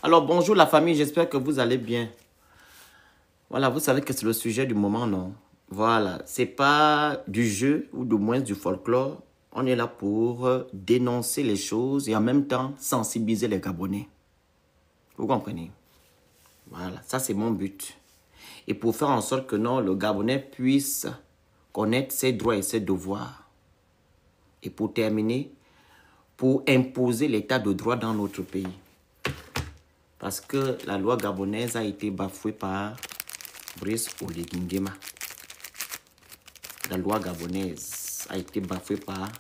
Alors, bonjour la famille, j'espère que vous allez bien. Voilà, vous savez que c'est le sujet du moment, non? Voilà, c'est pas du jeu ou du moins du folklore. On est là pour dénoncer les choses et en même temps sensibiliser les Gabonais. Vous comprenez? Voilà, ça c'est mon but. Et pour faire en sorte que non, le Gabonais puisse connaître ses droits et ses devoirs. Et pour terminer, pour imposer l'état de droit dans notre pays. Parce que la loi gabonaise a été bafouée par Brice Oligui Nguema. La loi gabonaise a été bafouée par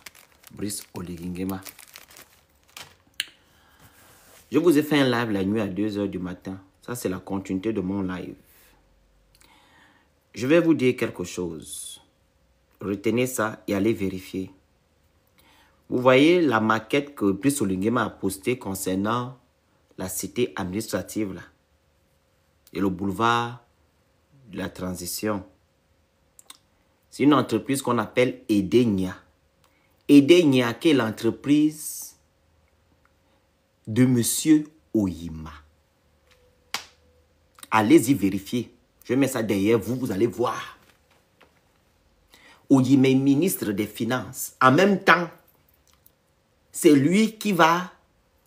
Brice Oligui Nguema. Je vous ai fait un live la nuit à 2 h du matin. Ça, c'est la continuité de mon live. Je vais vous dire quelque chose. Retenez ça et allez vérifier. Vous voyez la maquette que Brice Oligui Nguema a postée concernant la cité administrative là, et le boulevard de la transition. C'est une entreprise qu'on appelle Edenia. Edenia, qui est l'entreprise de M. Oyima. Allez-y vérifier. Je mets ça derrière vous, vous allez voir. Oyima est ministre des Finances. En même temps, c'est lui qui va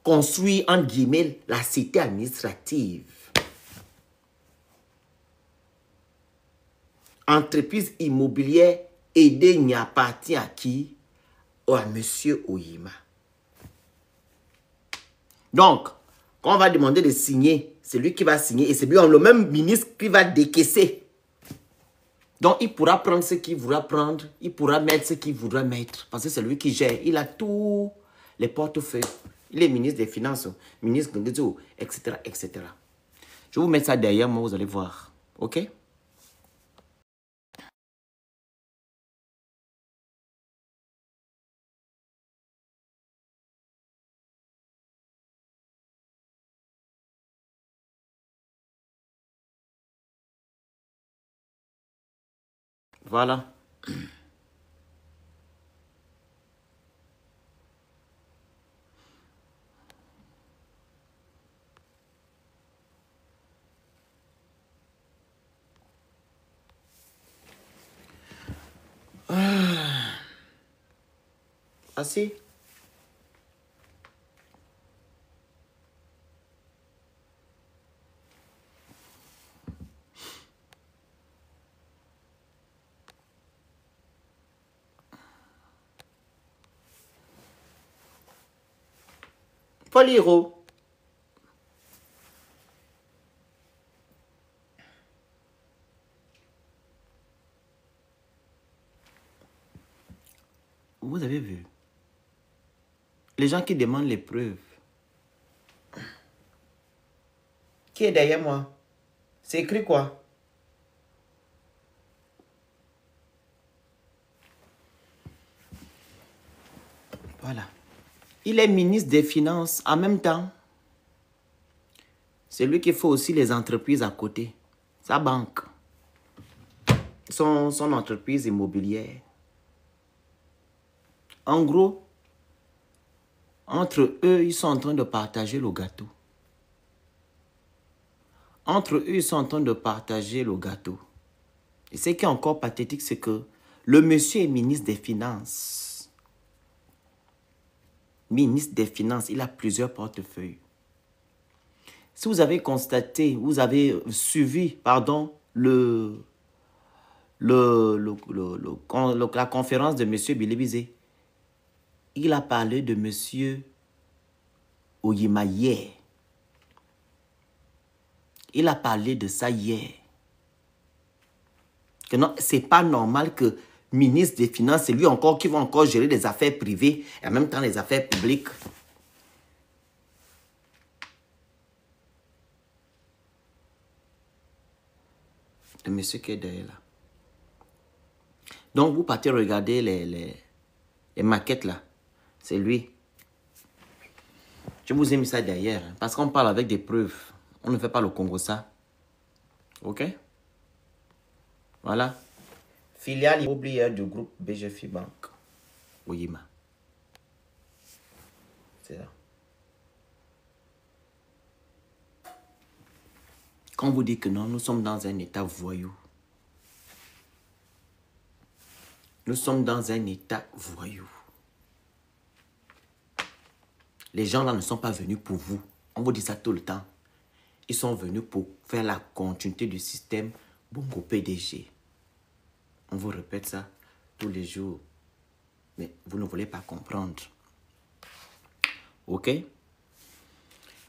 construire, entre guillemets, la cité administrative. Entreprise immobilière Edenia appartient à qui? À M. Oyima. Donc, quand on va demander de signer, c'est lui qui va signer et c'est lui, le même ministre qui va décaisser. Donc, il pourra prendre ce qu'il voudra prendre, il pourra mettre ce qu'il voudra mettre, parce que c'est lui qui gère. Il a tous les portefeuilles. Il est ministre des Finances, ministre de l'État, etc., etc. Je vais vous mettre ça derrière moi, vous allez voir. OK? Voilà. Assez? Paul Hiro. Vous avez vu? Les gens qui demandent les preuves. Qui est derrière moi? C'est écrit quoi? Voilà. Il est ministre des Finances en même temps. C'est lui qui fait aussi les entreprises à côté. Sa banque. Son entreprise immobilière. En gros, entre eux, ils sont en train de partager le gâteau. Entre eux, ils sont en train de partager le gâteau. Et ce qui est encore pathétique, c'est que le monsieur est ministre des Finances. Ministre des Finances, il a plusieurs portefeuilles. Si vous avez constaté, vous avez suivi, pardon, la conférence de M. Bilibizé, il a parlé de M. Oyima hier. Il a parlé de ça hier. Que non, c'est pas normal que ministre des Finances, c'est lui encore qui va encore gérer des affaires privées et en même temps les affaires publiques. Le monsieur qui est derrière là. Donc vous partez regarder les maquettes là. C'est lui. Je vous ai mis ça derrière. Parce qu'on parle avec des preuves. On ne fait pas le Congo ça. OK? Voilà. Filiale immobilière du groupe BGFI Bank. Oyima. C'est là. Quand on vous dit que non, nous sommes dans un état voyou. Nous sommes dans un état voyou. Les gens là ne sont pas venus pour vous. On vous dit ça tout le temps. Ils sont venus pour faire la continuité du système Bongo PDG. On vous répète ça tous les jours. Mais vous ne voulez pas comprendre. Ok?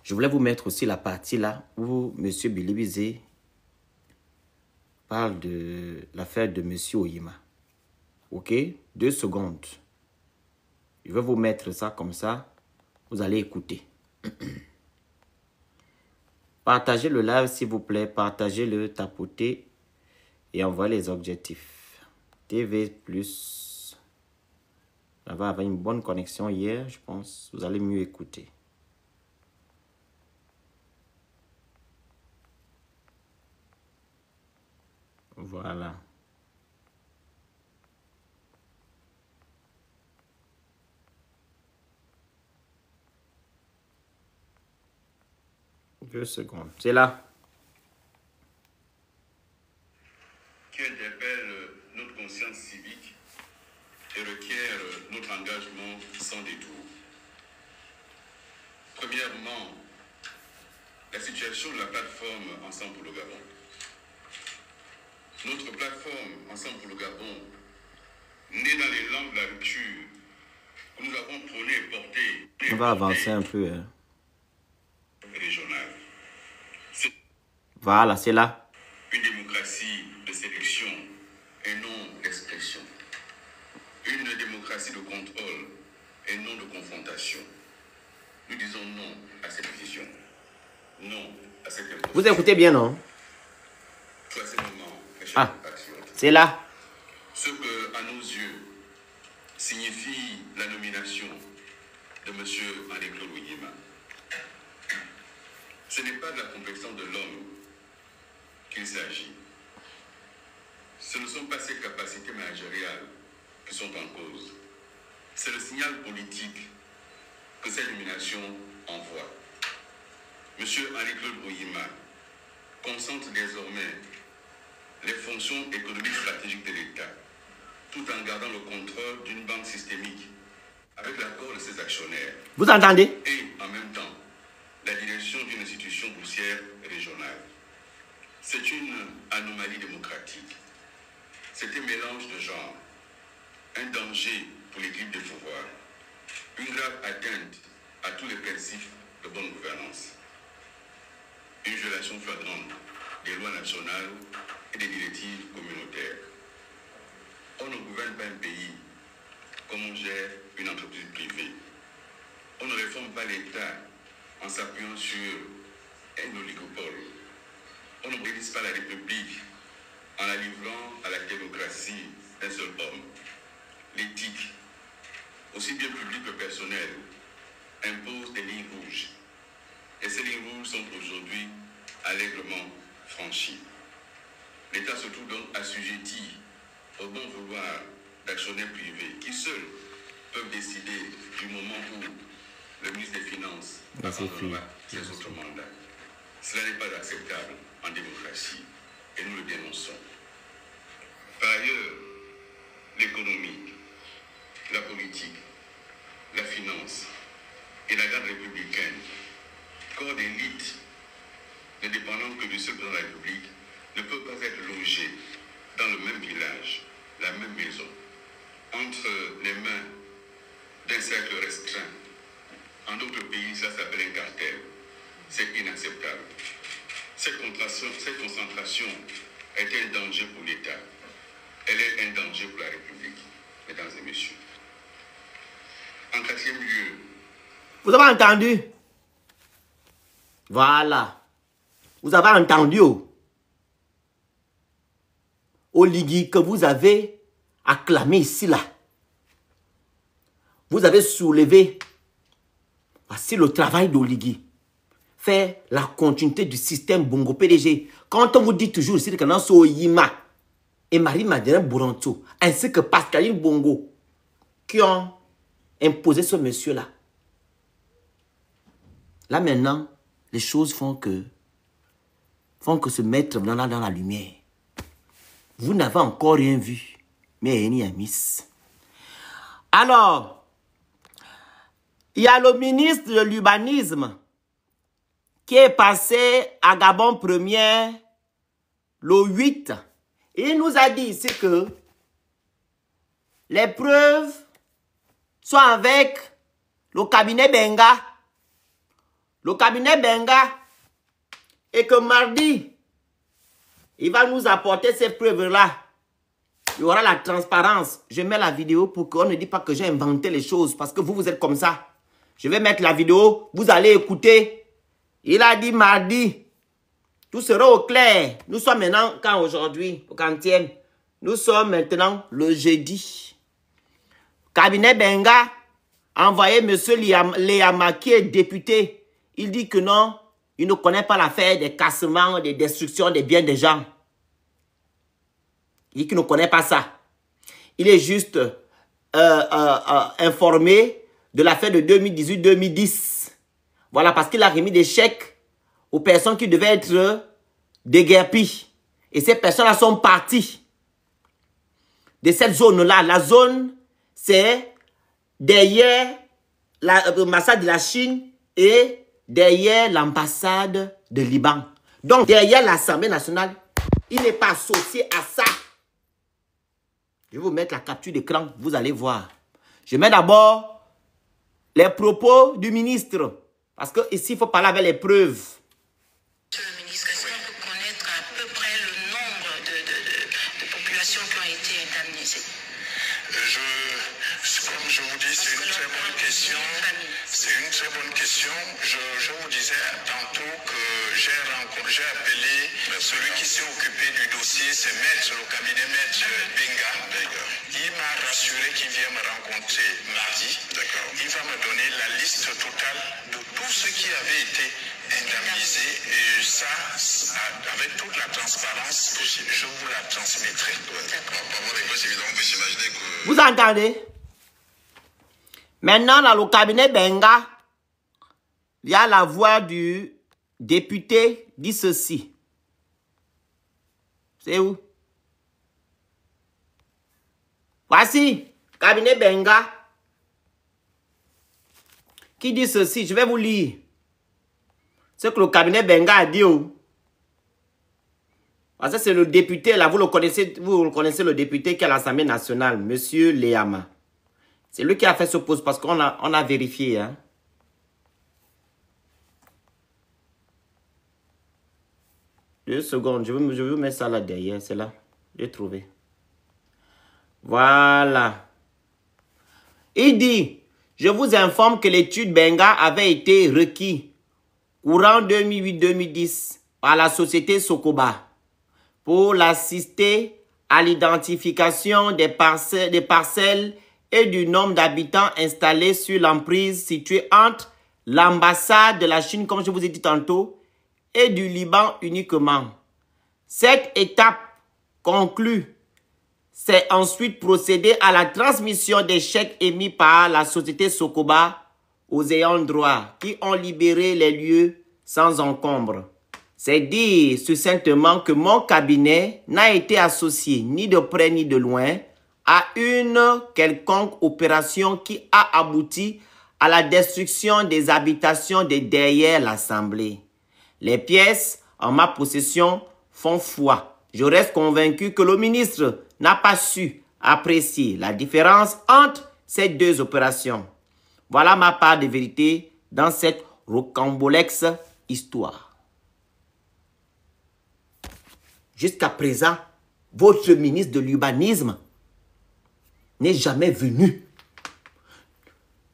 Je voulais vous mettre aussi la partie là où M. Bilibizé parle de l'affaire de M. Oyima. Ok? 2 secondes. Je vais vous mettre ça comme ça. Vous allez écouter. Partagez le live s'il vous plaît. Partagez-le, tapotez et envoyez les objectifs. TV+. Ça va avoir une bonne connexion hier, je pense. Vous allez mieux écouter. Voilà. Deux secondes. C'est là. Qui interpelle notre conscience civique et requiert notre engagement sans détour. Premièrement, la situation de la plateforme Ensemble pour le Gabon. Notre plateforme Ensemble pour le Gabon, née dans les langues de la rupture, que nous avons prôné et porté. On va avancer un peu. Régionale. Voilà, c'est là. Une démocratie de sélection et non d'expression. Une démocratie de contrôle et non de confrontation. Nous disons non à cette vision. Non à cette imposition. Vous écoutez bien, non? Troisièmement, mes chers compatriotes, c'est là. ce que, à nos yeux, signifie la nomination de M. Henri-Claude Oyima. Ce n'est pas de la complexion de l'homme qu'il s'agit. Ce ne sont pas ses capacités managériales qui sont en cause. C'est le signal politique que cette nomination envoie. M. Henri-Claude Oyima concentre désormais les fonctions économiques stratégiques de l'État, tout en gardant le contrôle d'une banque systémique, avec l'accord de ses actionnaires. Vous entendez? Et en même temps, la direction d'une institution boursière régionale. C'est une anomalie démocratique. C'est un mélange de genres, un danger pour l'équilibre des pouvoirs, une grave atteinte à tous les principes de bonne gouvernance, une violation flagrante des lois nationales et des directives communautaires. On ne gouverne pas un pays comme on gère une entreprise privée. On ne réforme pas l'État en s'appuyant sur un oligopole. On ne brise pas la République en la livrant à la démocratie d'un seul homme. L'éthique, aussi bien publique que personnelle, impose des lignes rouges. Et ces lignes rouges sont aujourd'hui allègrement franchies. L'État se trouve donc assujetti au bon vouloir d'actionnaires privés qui seuls peuvent décider du moment où le ministre des Finances abandonnera ses autres mandats. Cela n'est pas acceptable en démocratie et nous le dénonçons. Par ailleurs, l'économie, la politique, la finance et la garde républicaine, corps d'élite ne dépendant que du seul président de la République, ne peuvent pas être logés dans le même village, la même maison, entre les mains d'un cercle restreint. En d'autres pays, ça s'appelle un cartel. C'est inacceptable. Cette concentration est un danger pour l'État. Elle est un danger pour la République, mesdames et messieurs. En quatrième lieu... Vous avez entendu? Voilà. Vous avez entendu? Oligui que vous avez acclamé ici, là. Vous avez soulevé. Voici le travail d'Oligui. Faire la continuité du système Bongo PDG. Quand on vous dit toujours ici que nous Oyima et Marie-Madeleine Bouranto, ainsi que Pascaline Bongo, qui ont imposé ce monsieur-là. Là maintenant, les choses font que font que se mettre dans la lumière. Vous n'avez encore rien vu, mais il y a miss. Alors, il y a le ministre de l'urbanisme qui est passé à Gabon Première le 8. Il nous a dit ici que les preuves sont avec le cabinet Benga. Le cabinet Benga. Et que mardi, il va nous apporter ces preuves-là. Il y aura la transparence. Je mets la vidéo pour qu'on ne dise pas que j'ai inventé les choses. Parce que vous, vous êtes comme ça. Je vais mettre la vidéo. Vous allez écouter. Il a dit mardi. Tout sera au clair. Nous sommes maintenant, quand aujourd'hui, au 40e. Nous sommes maintenant le jeudi. Cabinet Benga a envoyé M. Léama qui est député. Il dit que non, il ne connaît pas l'affaire des cassements, des destructions des biens des gens. Il dit qu'il ne connaît pas ça. Il est juste informé de l'affaire de 2018-2010. Voilà, parce qu'il a remis des chèques aux personnes qui devaient être déguerpies. Et ces personnes-là sont parties de cette zone-là. La zone, c'est derrière l'ambassade de la Chine et derrière l'ambassade de Liban. Donc, derrière l'Assemblée nationale, il n'est pas associé à ça. Je vais vous mettre la capture d'écran, vous allez voir. Je mets d'abord les propos du ministre. Parce qu'ici, il faut parler avec les preuves. Monsieur le ministre, est-ce qu'on peut connaître à peu près le nombre de populations qui ont été indemnisées? Comme je vous dis, c'est une très bonne question. C'est une très bonne question. Je vous disais tantôt que j'ai appelé celui qui s'est occupé du dossier, c'est Maître, le cabinet Maître Benga. Il m'a rassuré qu'il vient me rencontrer mardi. Il va me donner la liste totale de tout ce qui avait été indemnisé. Et ça, avec toute la transparence possible, je vous la transmettrai. Vous entendez? Maintenant, dans le cabinet Benga, il y a la voix du député dit ceci. C'est où? Voici, cabinet Benga, qui dit ceci. Je vais vous lire ce que le cabinet Benga a dit. Parce que c'est le député, là, vous le connaissez, le député qui est à l'Assemblée nationale, M. Léama. C'est lui qui a fait ce poste parce qu'on a vérifié. Hein. Deux secondes, je vais vous mettre ça là derrière, c'est là. J'ai trouvé. Voilà. Il dit, je vous informe que l'étude Benga avait été requise courant 2008-2010 par la société Sokoba pour l'assister à l'identification des parcelles et du nombre d'habitants installés sur l'emprise située entre l'ambassade de la Chine, comme je vous ai dit tantôt, et du Liban uniquement. Cette étape conclue, c'est ensuite procéder à la transmission des chèques émis par la société Sokoba aux ayants droit qui ont libéré les lieux sans encombre. C'est dire succinctement que mon cabinet n'a été associé ni de près ni de loin à une quelconque opération qui a abouti à la destruction des habitations de derrière l'Assemblée. Les pièces en ma possession font foi. Je reste convaincu que le ministre n'a pas su apprécier la différence entre ces deux opérations. Voilà ma part de vérité dans cette rocambolexe histoire. Jusqu'à présent, votre ministre de l'urbanisme n'est jamais venu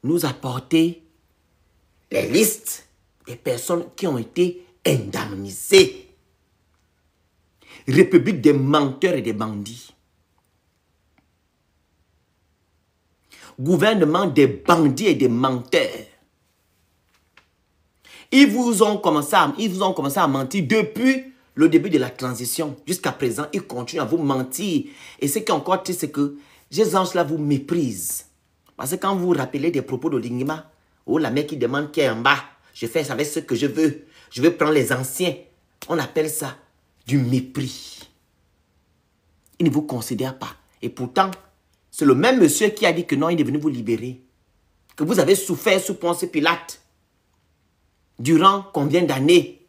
nous apporter les listes des personnes qui ont été indemnisées. République des menteurs et des bandits. Gouvernement des bandits et des menteurs. Ils vous ont commencé à mentir depuis le début de la transition. Jusqu'à présent, ils continuent à vous mentir. Et ce qui est encore triste, c'est que ces gens-là vous méprisent. Parce que quand vous vous rappelez des propos de Lingima, oh la mère qui demande qui est en bas, je fais avec ce que je veux. Je veux prendre les anciens. On appelle ça du mépris. Il ne vous considère pas. Et pourtant, c'est le même monsieur qui a dit que non, il est venu vous libérer. Que vous avez souffert sous Ponce Pilate. Durant combien d'années?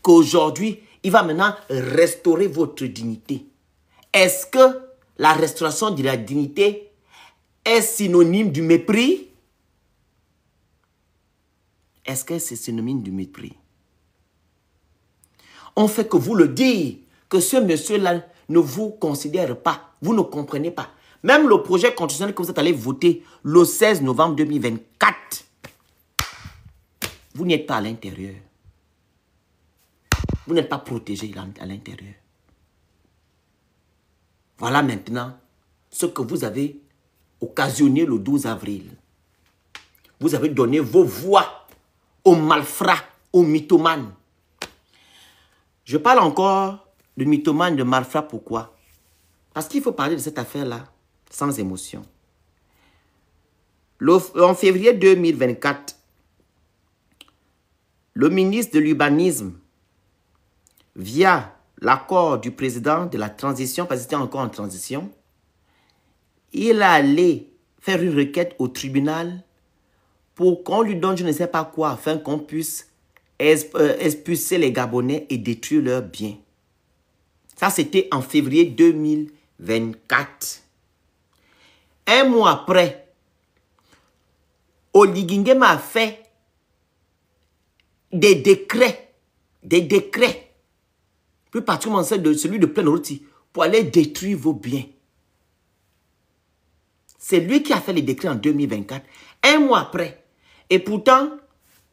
Qu'aujourd'hui, il va maintenant restaurer votre dignité. Est-ce que la restauration de la dignité est synonyme du mépris? Est-ce que c'est synonyme du mépris? On fait que vous le dire, que ce monsieur-là ne vous considère pas, vous ne comprenez pas. Même le projet constitutionnel que vous êtes allé voter le 16 novembre 2024, vous n'êtes pas à l'intérieur. Vous n'êtes pas protégé à l'intérieur. Voilà maintenant ce que vous avez occasionné le 12 avril. Vous avez donné vos voix aux malfrats, aux mythomanes. Je parle encore de mythomanes, de malfrats, pourquoi? Parce qu'il faut parler de cette affaire-là sans émotion. En février 2024, le ministre de l'Urbanisme, via l'accord du président de la transition, parce que c'était encore en transition, il a allé faire une requête au tribunal pour qu'on lui donne je ne sais pas quoi, afin qu'on puisse expulser les Gabonais et détruire leurs biens. Ça, c'était en février 2024. Un mois après, Oligui Nguema a fait des décrets, plus particulièrement celui de Plein-Oroti, pour aller détruire vos biens. C'est lui qui a fait les décrets en 2024, un mois après. Et pourtant,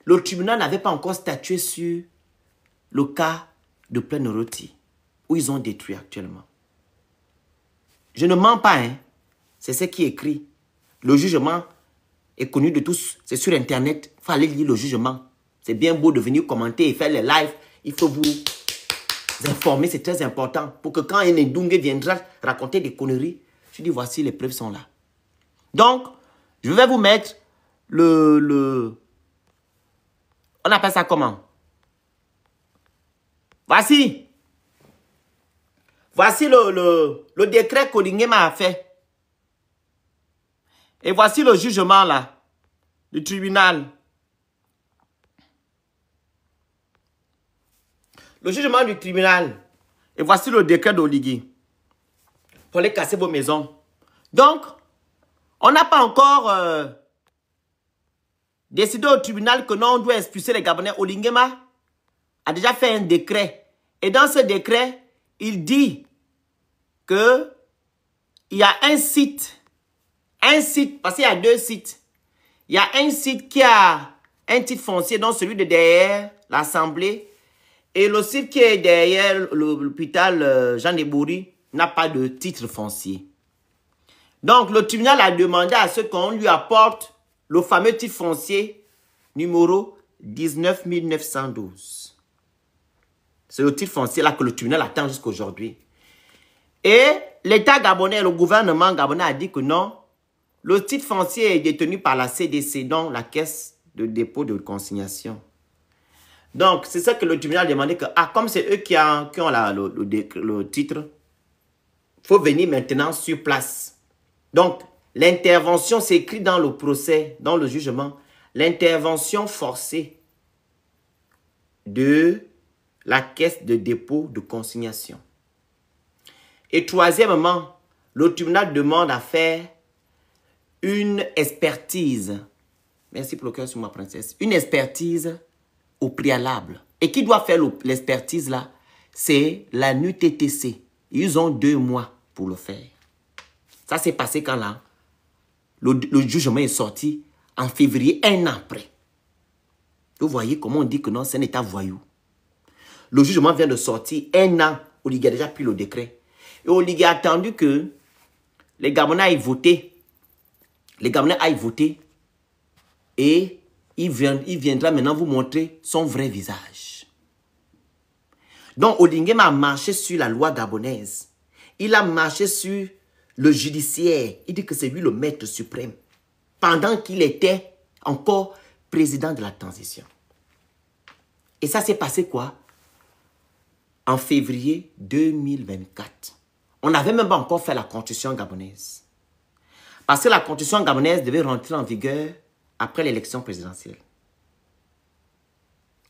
le tribunal n'avait pas encore statué sur le cas de Plein-Oroti, où ils ont détruit actuellement. Je ne mens pas, hein. C'est ce qui est écrit. Le jugement est connu de tous. C'est sur Internet. Il faut aller lire le jugement. C'est bien beau de venir commenter et faire les lives. Il faut vous informer, c'est très important. Pour que quand un Ndungue viendra raconter des conneries, je dis voici, les preuves sont là. Donc, je vais vous mettre on appelle ça comment? Voici. Voici le décret qu'Oligui Nguema a fait. Et voici le jugement là, du tribunal. Le jugement du tribunal. Et voici le décret d'Oligui. Pour aller casser vos maisons. Donc, on n'a pas encore décidé au tribunal que non, on doit expulser les Gabonais. Oligui Nguema a déjà fait un décret. Et dans ce décret, il dit que il y a un site, parce qu'il y a deux sites. Il y a un site qui a un titre foncier, donc celui de derrière l'Assemblée. Et le site qui est derrière l'hôpital Jean Debouri n'a pas de titre foncier. Donc, le tribunal a demandé à ce qu'on lui apporte le fameux titre foncier numéro 19912. C'est le titre foncier là que le tribunal attend jusqu'à aujourd'hui. Et l'État gabonais, le gouvernement gabonais a dit que non, le titre foncier est détenu par la CDC, donc la caisse de dépôt de consignation. Donc, c'est ça que le tribunal a demandé que, comme c'est eux qui ont le titre, il faut venir maintenant sur place. Donc, l'intervention, c'est écrit dans le procès, dans le jugement, l'intervention forcée de la caisse de dépôt de consignation. Et troisièmement, le tribunal demande à faire une expertise. Merci pour le cœur sur ma princesse. Une expertise au préalable. Et qui doit faire l'expertise là? C'est la NUTTC. Ils ont 2 mois pour le faire. Ça s'est passé quand là? Le jugement est sorti en février, 1 an après. Vous voyez comment on dit que non, c'est un état voyou. Le jugement vient de sortir 1 an. Oligui a déjà pris le décret. Et Oligui a attendu que les Gabonais aillent voter. Les Gabonais aillent voter. Et il viendra maintenant vous montrer son vrai visage. Donc Oligui Nguema a marché sur la loi gabonaise. Il a marché sur le judiciaire. Il dit que c'est lui le maître suprême. Pendant qu'il était encore président de la transition. Et ça s'est passé quoi? en février 2024. On n'avait même pas encore fait la constitution gabonaise. Parce que la constitution gabonaise devait rentrer en vigueur après l'élection présidentielle.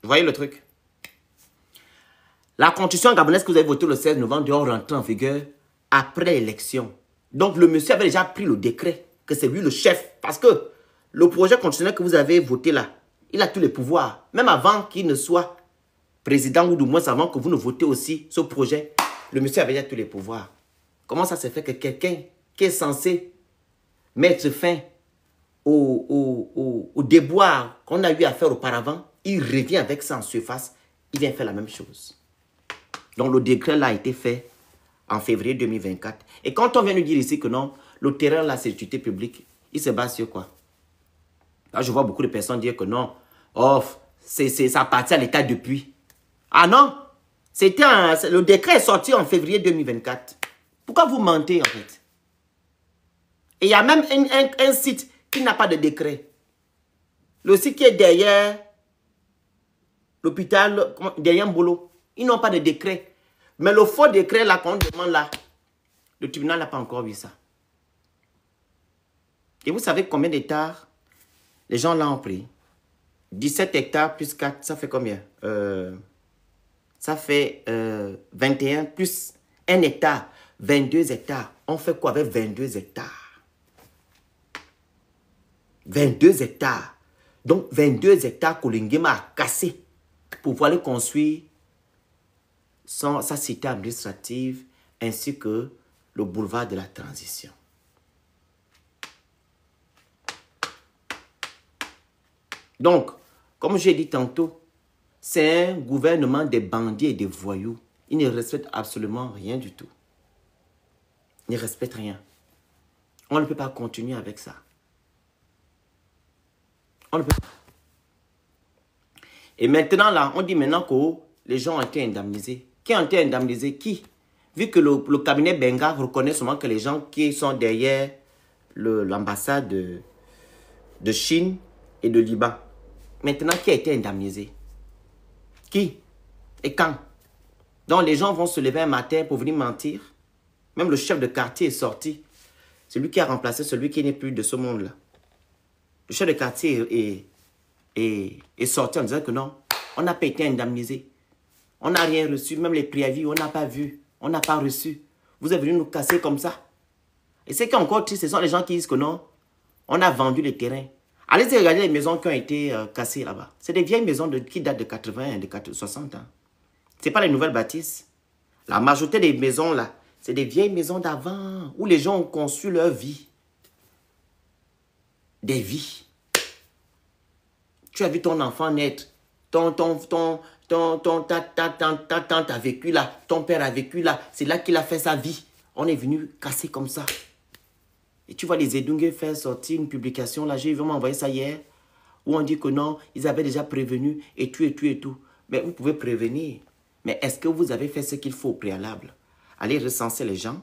Vous voyez le truc? La constitution gabonaise que vous avez votée le 16 novembre doit rentrer en vigueur après l'élection. Donc le monsieur avait déjà pris le décret, que c'est lui le chef. Parce que le projet constitutionnel que vous avez voté là, il a tous les pouvoirs. Même avant qu'il ne soit président ou du moins avant que vous ne votez aussi ce projet, le monsieur avait déjà tous les pouvoirs. Comment ça se fait que quelqu'un qui est censé mettre fin au déboire qu'on a eu à faire auparavant, il revient avec ça en surface, il vient faire la même chose. Donc le décret là a été fait en février 2024. Et quand on vient nous dire ici que non, le terrain là c'est l'utilité publique, il se base sur quoi? Là je vois beaucoup de personnes dire que non, oh, ça appartient à l'État depuis. Ah non, le décret est sorti en février 2024. Pourquoi vous mentez en fait? Et il y a même un site qui n'a pas de décret. Le site qui est derrière l'hôpital, derrière Mbolo, ils n'ont pas de décret. Mais le faux décret là qu'on demande là, le tribunal n'a pas encore vu ça. Et vous savez combien d'hectares les gens là ont pris? 17 hectares plus 4, ça fait combien? Ça fait 21 plus 1 hectare, 22 hectares. On fait quoi avec 22 hectares? 22 hectares. Donc 22 hectares que l'Ingema a cassé pour pouvoir aller construire sa cité administrative ainsi que le boulevard de la transition. Donc, comme j'ai dit tantôt, c'est un gouvernement des bandits et des voyous. Ils ne respectent absolument rien du tout. Ils ne respectent rien. On ne peut pas continuer avec ça. On ne peut pas. Et maintenant, là, on dit maintenant que les gens ont été indemnisés. Qui ont été indemnisés? Qui? Vu que le cabinet Benga reconnaît seulement que les gens qui sont derrière l'ambassade de Chine et de Liban. Maintenant, qui a été indemnisé? Qui? Et quand? Donc, les gens vont se lever un matin pour venir mentir. Même le chef de quartier est sorti. C'est lui qui a remplacé celui qui n'est plus de ce monde-là. Le chef de quartier est sorti en disant que non, on n'a pas été indemnisé. On n'a rien reçu, même les préavis, on n'a pas vu. On n'a pas reçu. Vous êtes venu nous casser comme ça. Et ce qui est encore triste, ce sont les gens qui disent que non, on a vendu les terrains. Allez-y regarder les maisons qui ont été cassées là-bas. C'est des vieilles maisons qui datent de 80, de 60 ans. Ce n'est pas les nouvelles bâtisses. La majorité des maisons là, c'est des vieilles maisons d'avant où les gens ont conçu leur vie. Des vies. Tu as vu ton enfant naître. Ta tante a vécu là. Ton père a vécu là. C'est là qu'il a fait sa vie. On est venu casser comme ça. Et tu vois les Edungue faire sortir une publication. Là, j'ai vraiment envoyé ça hier. Où on dit que non, ils avaient déjà prévenu et tout et tout et tout. Mais vous pouvez prévenir. Mais est-ce que vous avez fait ce qu'il faut au préalable? Allez recenser les gens,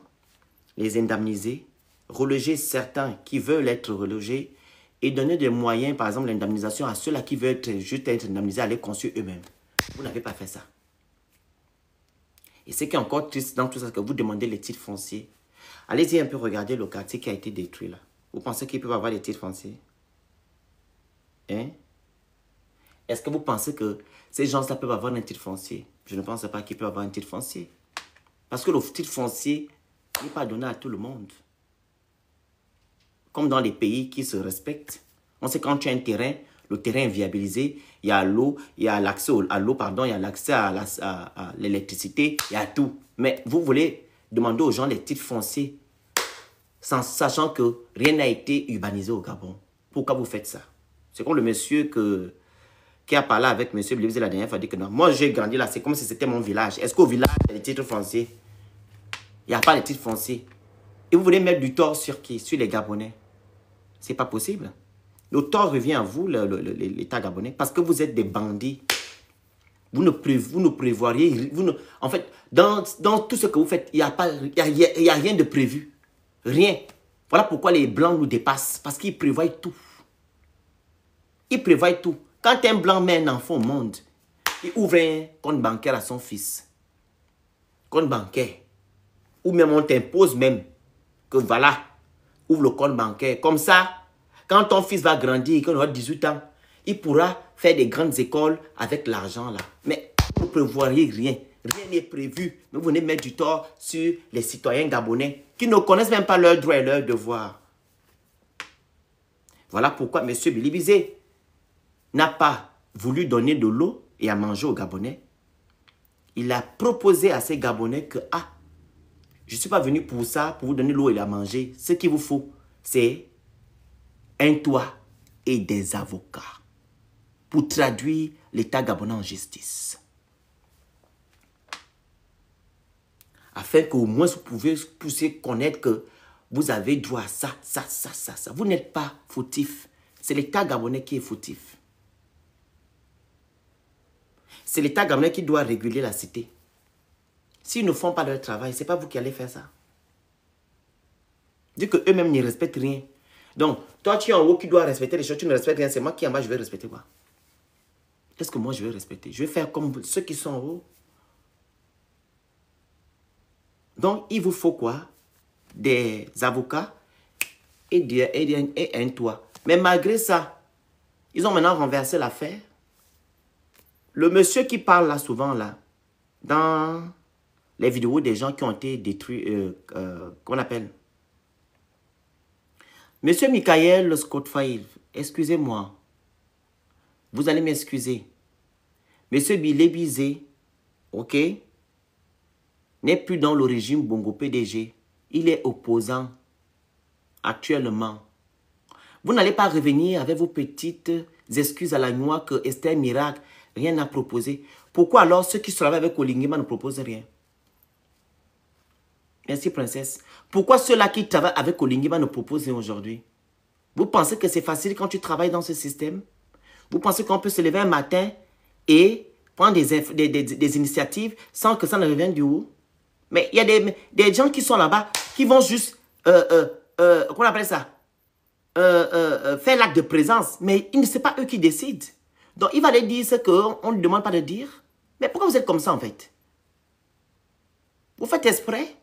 les indemniser, reloger certains qui veulent être relogés et donner des moyens, par exemple l'indemnisation à ceux-là qui veulent juste être indemnisés, aller construire eux-mêmes. Vous n'avez pas fait ça. Et ce qui est encore triste dans tout ça, c'est que vous demandez les titres fonciers. Allez-y un peu regarder le quartier qui a été détruit là. Vous pensez qu'ils peuvent avoir les titres fonciers? Hein? Est-ce que vous pensez que ces gens-là peuvent avoir un titre foncier? Je ne pense pas qu'ils peuvent avoir un titre foncier. Parce que le titre foncier n'est pas donné à tout le monde. Comme dans les pays qui se respectent. On sait quand tu as un terrain, le terrain est viabilisé, il y a l'eau, il y a l'accès à l'eau, pardon, il y a l'accès à l'électricité, il y a tout. Mais vous voulez demander aux gens les titres fonciers, sachant que rien n'a été urbanisé au Gabon. Pourquoi vous faites ça? C'est comme le monsieur qui a parlé avec M. Blivze la dernière fois, dit que non, moi j'ai grandi là, c'est comme si c'était mon village. Est-ce qu'au village, il y a des titres fonciers? Il n'y a pas de titres fonciers. Et vous voulez mettre du tort sur qui? Sur les Gabonais. C'est pas possible. Le tort revient à vous, l'État gabonais, parce que vous êtes des bandits. Vous ne prévoiriez... en fait, dans tout ce que vous faites, il n'y a rien de prévu. Rien. Voilà pourquoi les Blancs nous dépassent. Parce qu'ils prévoient tout. Ils prévoient tout. Quand un Blanc met un enfant au monde, il ouvre un compte bancaire à son fils. compte bancaire. Ou même on t'impose même que voilà, ouvre le compte bancaire. Comme ça, quand ton fils va grandir, quand il aura 18 ans, il pourra faire des grandes écoles avec l'argent là. Mais vous ne prévoyez rien. Rien n'est prévu. Mais vous venez mettre du tort sur les citoyens gabonais qui ne connaissent même pas leurs droits et leurs devoirs. Voilà pourquoi M. Bilibizé n'a pas voulu donner de l'eau et à manger aux Gabonais. Il a proposé à ces Gabonais que, ah, je ne suis pas venu pour ça, pour vous donner l'eau et à manger. Ce qu'il vous faut, c'est un toit et des avocats pour traduire l'État gabonais en justice. Afin qu'au moins vous puissiez connaître que vous avez droit à ça, ça, ça, ça, ça. Vous n'êtes pas fautif. C'est l'État gabonais qui est fautif. C'est l'État gabonais qui doit réguler la cité. S'ils ne font pas leur travail, ce n'est pas vous qui allez faire ça. Dit qu'eux-mêmes ne respectent rien. Donc, toi, tu es en haut qui dois respecter les choses, tu ne respectes rien. C'est moi qui en bas, je vais respecter quoi? Qu'est-ce que moi je vais respecter? Je vais faire comme ceux qui sont en haut. Donc, il vous faut quoi? Des avocats et un toit. Mais malgré ça, ils ont maintenant renversé l'affaire. Le monsieur qui parle là souvent, là, dans les vidéos des gens qui ont été détruits, qu'on appelle Monsieur Michael Scott-Faïl, excusez-moi. Vous allez m'excuser. Monsieur Bilibizé, ok, n'est plus dans le régime Bongo PDG. Il est opposant actuellement. Vous n'allez pas revenir avec vos petites excuses à la noix que Esther Miracle, rien n'a proposé. Pourquoi alors ceux qui travaillent avec Olingima ne proposent rien? Merci, princesse. Pourquoi ceux-là qui travaillent avec Olingima ne proposent rien aujourd'hui? Vous pensez que c'est facile quand tu travailles dans ce système? Vous pensez qu'on peut se lever un matin et prendre des initiatives sans que ça ne revienne du haut? Mais il y a des gens qui sont là-bas qui vont juste, comment on appelle ça? Faire l'acte de présence. Mais ce n'est pas eux qui décident. Donc, il va leur dire ce qu'on ne demande pas de dire. Mais pourquoi vous êtes comme ça, en fait? Vous faites exprès?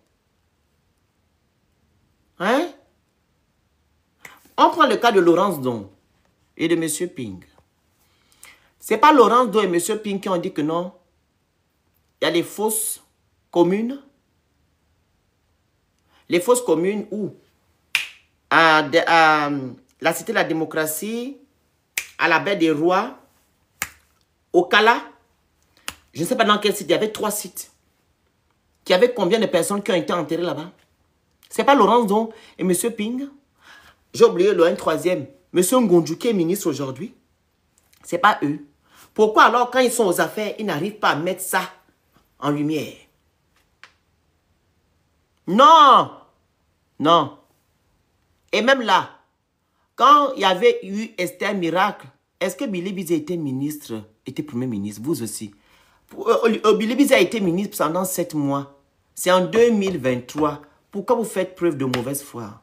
Hein? On prend le cas de Laurence Don et de M. Ping. Ce n'est pas Laurence Don et M. Ping qui ont dit que non. Il y a des fausses communes. Les fausses communes où? À la Cité de la Démocratie, à la Baie des Rois, au Kala, je ne sais pas dans quel site, il y avait 3 sites. Il y avait combien de personnes qui ont été enterrées là-bas? Ce n'est pas Laurence Don et M. Ping. J'ai oublié le 1/3. M. Ngonju qui est ministre aujourd'hui. Ce n'est pas eux. Pourquoi alors quand ils sont aux affaires, ils n'arrivent pas à mettre ça en lumière? Non! Non. Et même là, quand il y avait eu Esther Miracle, est-ce que Bilibizé était ministre, était premier ministre? Vous aussi. Bilibizé a été ministre pendant 7 mois. C'est en 2023. Pourquoi vous faites preuve de mauvaise foi?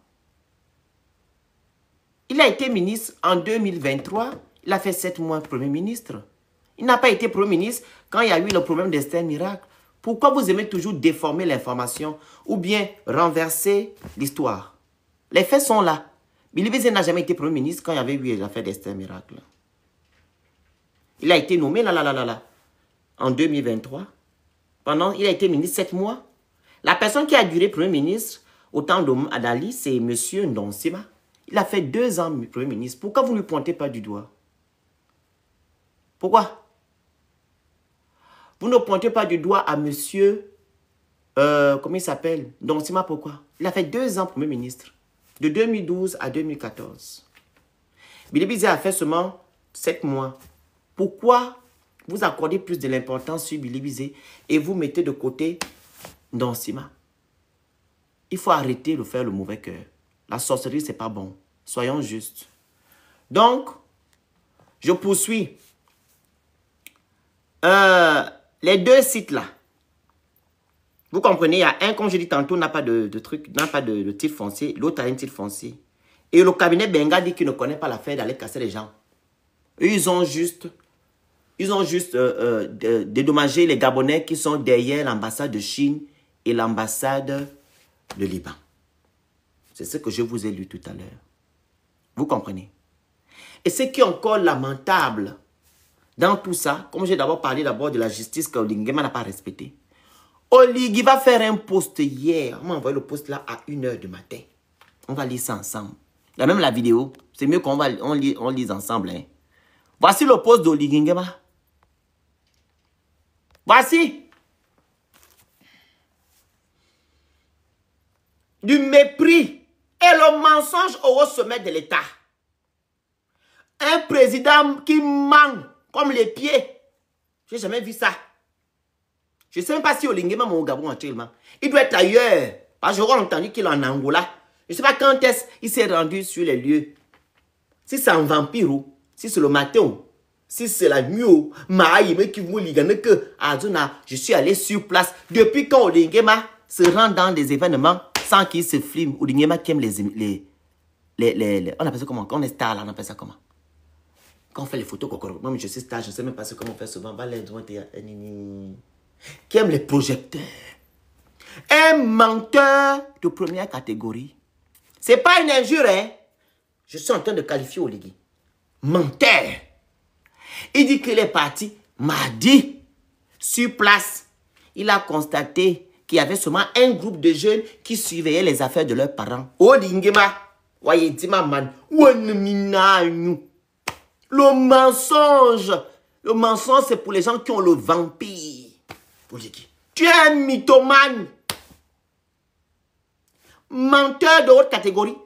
Il a été ministre en 2023. Il a fait 7 mois premier ministre. Il n'a pas été premier ministre quand il y a eu le problème d'Esther Miracle. Pourquoi vous aimez toujours déformer l'information ou bien renverser l'histoire? Les faits sont là. Bilibizé n'a jamais été premier ministre quand il y avait eu l'affaire d'Esther Miracle. Il a été nommé en 2023. Il a été ministre 7 mois. La personne qui a duré premier ministre au temps d'Adali, c'est M. Ndonsima. Il a fait 2 ans premier ministre. Pourquoi vous ne lui pointez pas du doigt? Pourquoi? Vous ne pointez pas du doigt à M. Comment il s'appelle? Ndonsima, pourquoi? Il a fait 2 ans premier ministre. De 2012 à 2014. Bilibizé a fait seulement 7 mois. Pourquoi vous accordez plus de l'importance sur Bilibizé et vous mettez de côté Ndonsima? Il faut arrêter de faire le mauvais cœur. La sorcellerie, ce n'est pas bon. Soyons justes. Donc, je poursuis. Les 2 sites là. Vous comprenez, il y a un, comme je dis tantôt, n'a pas de truc, n'a pas de titre foncier. L'autre a un titre foncier. Et le cabinet Benga dit qu'il ne connaît pas l'affaire d'aller casser les gens. Eux, ils ont juste dédommagé les Gabonais qui sont derrière l'ambassade de Chine et l'ambassade de Liban. C'est ce que je vous ai lu tout à l'heure. Vous comprenez? Et ce qui est encore lamentable dans tout ça, comme j'ai d'abord parlé de la justice que Oligema n'a pas respectée. Oligui va faire un post hier. On m'a envoyé le post là à 1 h du matin. On va lire ça ensemble. Il y a même la vidéo. C'est mieux qu'on lise ensemble. Hein. Voici le post d'Oligema. Voici. Du mépris et le mensonge au sommet de l'État. Un président qui ment comme les pieds. Je n'ai jamais vu ça. Je ne sais même pas si Oligema est au Gabon actuellement. Il doit être ailleurs. Parce que j'aurais entendu qu'il est en Angola. Je ne sais pas quand est-ce qu'il s'est rendu sur les lieux. Si c'est en vampire, si c'est le matin, si c'est la nuit, je suis allé sur place. Depuis quand Oligema se rend dans des événements sans qu'il se filme. Oligema qui aime les on appelle ça comment? Quand on est star là, on appelle ça comment? Quand on fait les photos, moi je suis star, je ne sais même pas ce qu'on fait souvent. Qui aime les projecteurs. Un menteur de première catégorie. Ce n'est pas une injure, hein? Je suis en train de qualifier Oligui. Menteur. Il dit qu'il est parti mardi. Sur place, il a constaté qu'il y avait seulement un groupe de jeunes qui surveillaient les affaires de leurs parents. Oligema. Voyez, dis-moi, man. Le mensonge. Le mensonge, c'est pour les gens qui ont le vampire. Oligui. Tu es un mythomane. Menteur de haute catégorie.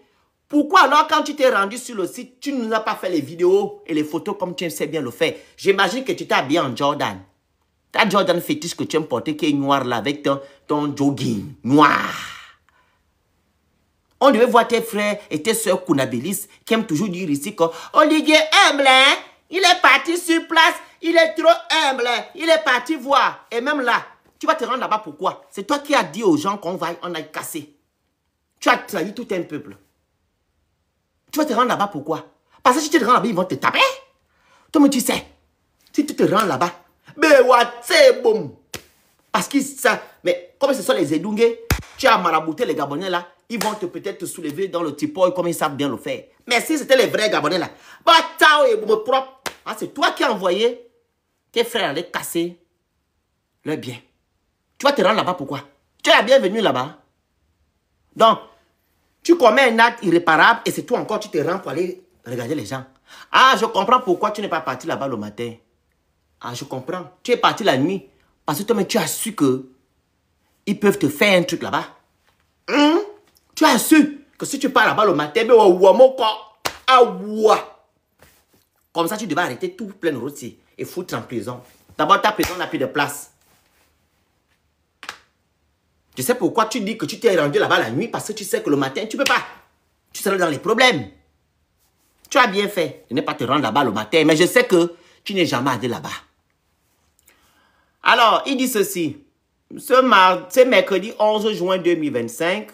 Pourquoi alors quand tu t'es rendu sur le site, tu ne nous as pas fait les vidéos et les photos comme tu sais bien le faire? J'imagine que tu t'es habillé en Jordan. Ta Jordan fétiche que tu aimes porter qui est noir là avec ton jogging noir. On devait voir tes frères et tes soeurs Kounabilis qui aiment toujours dire ici que Oligui est humble, hein? Il est parti sur place, il est trop humble, il est parti voir. Et même là, tu vas te rendre là-bas pourquoi? C'est toi qui as dit aux gens qu'on aille casser. Tu as trahi tout un peuple. Tu vas te rendre là-bas pourquoi? Parce que si tu te rends là-bas, ils vont te taper. Toi, mais tu sais, si tu te rends là-bas, c'est bon. Parce que ça, mais comme ce sont les Edungé, tu as marabouté les Gabonais là, ils vont peut-être te soulever dans le tipoy comme ils savent bien le faire. Mais si c'était les vrais Gabonais là, c'est toi qui as envoyé tes frères aller casser leur bien. Tu vas te rendre là-bas pourquoi? Tu es la bienvenue là-bas. Donc, tu commets un acte irréparable et c'est toi encore, tu te rends pour aller regarder les gens. Ah, je comprends pourquoi tu n'es pas parti là-bas le matin. Ah, je comprends. Tu es parti la nuit parce que toi-même, tu as su que ils peuvent te faire un truc là-bas. Tu as su que si tu pars là-bas le matin, comme ça, tu devais arrêter tout plein de routiers et foutre en prison. D'abord, ta prison n'a plus de place. Je sais pourquoi tu dis que tu t'es rendu là-bas la nuit parce que tu sais que le matin, tu ne peux pas. Tu seras dans les problèmes. Tu as bien fait de ne pas te rendre là-bas le matin, mais je sais que tu n'es jamais allé là-bas. Alors, il dit ceci. Ce mercredi 11 juin 2025,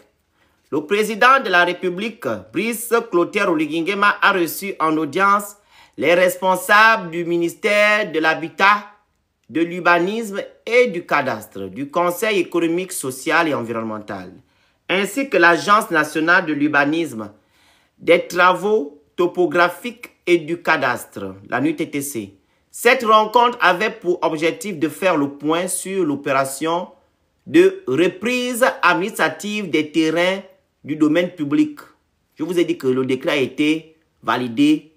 le président de la République, Brice Clotaire Oligui Nguema, a reçu en audience les responsables du ministère de l'Habitat, de l'urbanisme et du cadastre, du Conseil économique, social et environnemental, ainsi que l'Agence nationale de l'urbanisme, des travaux topographiques et du cadastre, la NUTTC. Cette rencontre avait pour objectif de faire le point sur l'opération de reprise administrative des terrains du domaine public. Je vous ai dit que le décret a été validé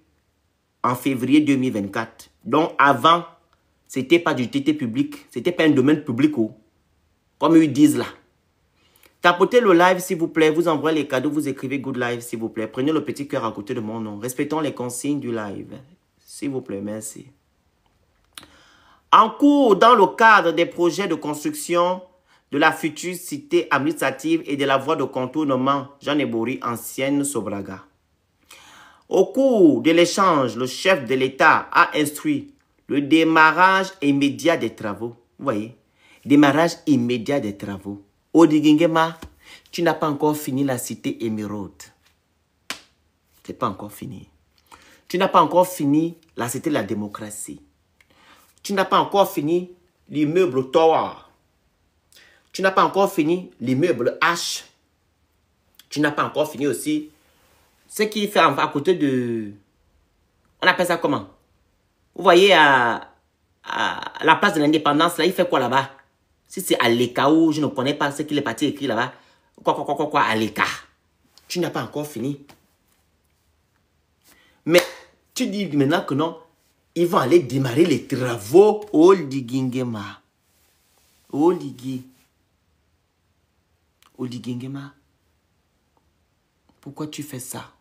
en février 2024. Donc avant, c'était pas du TT public, c'était pas un domaine public, comme ils disent là. Tapotez le live s'il vous plaît, vous envoyez les cadeaux, vous écrivez good live s'il vous plaît. Prenez le petit cœur à côté de mon nom. Respectons les consignes du live. S'il vous plaît, merci. En cours dans le cadre des projets de construction de la future cité administrative et de la voie de contournement Jean Ebori, ancienne Sobraga. Au cours de l'échange, le chef de l'État a instruit le démarrage immédiat des travaux. Vous voyez, démarrage immédiat des travaux. Oligui Nguema, tu n'as pas encore fini la cité émeraude. Ce n'est pas encore fini. Tu n'as pas encore fini la cité de la démocratie. Tu n'as pas encore fini l'immeuble Tower. Tu n'as pas encore fini l'immeuble H. Tu n'as pas encore fini aussi ce qui fait à côté de... On appelle ça comment? Vous voyez à la place de l'indépendance, là, il fait quoi là-bas? Si c'est à l'Ekao, je ne connais pas ce qu'il est parti écrit là-bas. Quoi, à l'Eka. Tu n'as pas encore fini. Mais tu dis maintenant que non, ils vont aller démarrer les travaux au Ligingema. Au Ligingema. Pourquoi tu fais ça?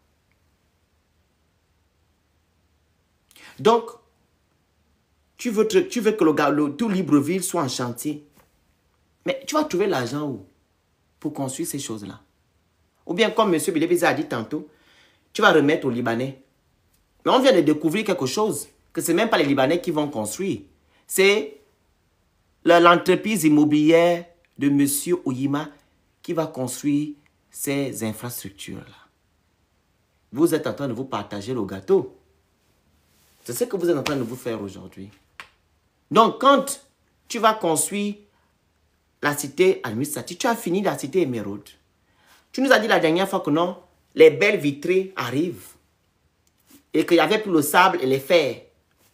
Donc, tu veux que tout Libreville soit en chantier. Mais tu vas trouver l'argent où? Pour construire ces choses-là. Ou bien, comme M. Bilebisa a dit tantôt, tu vas remettre aux Libanais. Mais on vient de découvrir quelque chose, que ce n'est même pas les Libanais qui vont construire. C'est l'entreprise immobilière de M. Oyima qui va construire ces infrastructures-là. Vous êtes en train de vous partager le gâteau. C'est ce que vous êtes en train de vous faire aujourd'hui. Donc, quand tu vas construire la cité administrative, tu as fini la cité émeraude. Tu nous as dit la dernière fois que non, les belles vitrées arrivent. Et qu'il n'y avait plus le sable et les fers.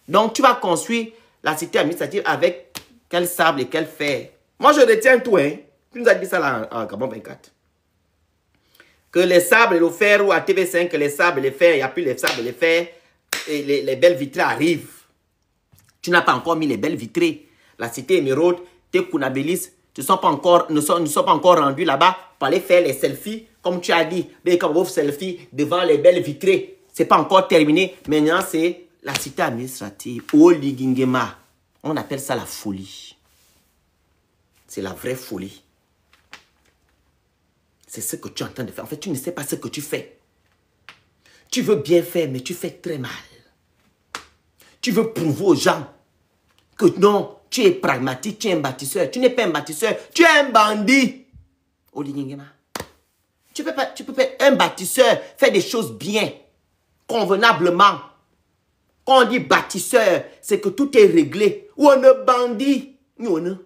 Donc, tu vas construire la cité administrative avec quel sable et quel fer. Moi, je retiens tout, hein. Tu nous as dit ça là en Gabon 24. Que les sables et le fer, ou à TV5, que les sables et les fers, il n'y a plus les sables et les fers, et les belles vitrées arrivent. Tu n'as pas encore mis les belles vitrées. La cité émeraude, tes Kounabélis, ne sont pas encore rendus là-bas pour aller faire les selfies, comme tu as dit, mais comme vos selfies devant les belles vitrées. Ce n'est pas encore terminé. Maintenant, c'est la cité administrative. Au Ligingema. On appelle ça la folie. C'est la vraie folie. C'est ce que tu es en train de faire. En fait, tu ne sais pas ce que tu fais. Tu veux bien faire, mais tu fais très mal. Tu veux prouver aux gens que non, tu es pragmatique, tu es un bâtisseur. Tu n'es pas un bâtisseur, tu es un bandit. Olingema. Tu peux pas un bâtisseur faire des choses bien, convenablement. Quand on dit bâtisseur, c'est que tout est réglé. Ou on est bandit. Non.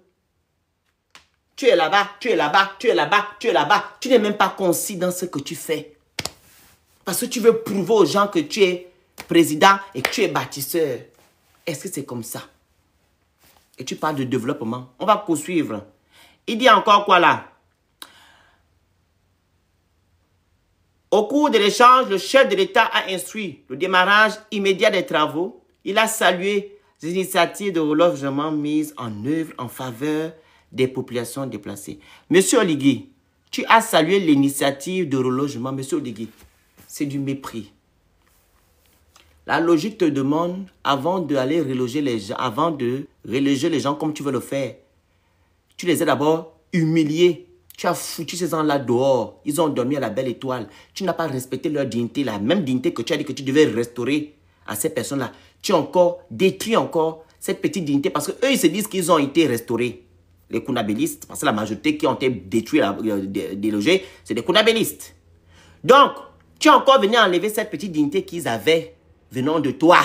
Tu es là-bas, tu es là-bas, tu es là-bas, tu es là-bas. Tu n'es même pas concis dans ce que tu fais. Parce que tu veux prouver aux gens que tu es président et que tu es bâtisseur. Est-ce que c'est comme ça? Et tu parles de développement. On va poursuivre. Il dit encore quoi là? Au cours de l'échange, le chef de l'État a instruit le démarrage immédiat des travaux. Il a salué les initiatives de relogement mises en œuvre en faveur des populations déplacées. Monsieur Oligui, tu as salué l'initiative de relogement. Monsieur Oligui, c'est du mépris. La logique te demande, avant d'aller reloger les gens, avant de reloger les gens comme tu veux le faire, tu les as d'abord humiliés. Tu as foutu ces gens-là dehors. Ils ont dormi à la belle étoile. Tu n'as pas respecté leur dignité, la même dignité que tu as dit que tu devais restaurer à ces personnes-là. Tu as encore détruit encore cette petite dignité parce qu'eux, ils se disent qu'ils ont été restaurés. Les Kounabélistes, parce que la majorité qui ont été détruits, délogés, c'est des Kounabélistes. Donc, tu as encore venu enlever cette petite dignité qu'ils avaient venant de toi.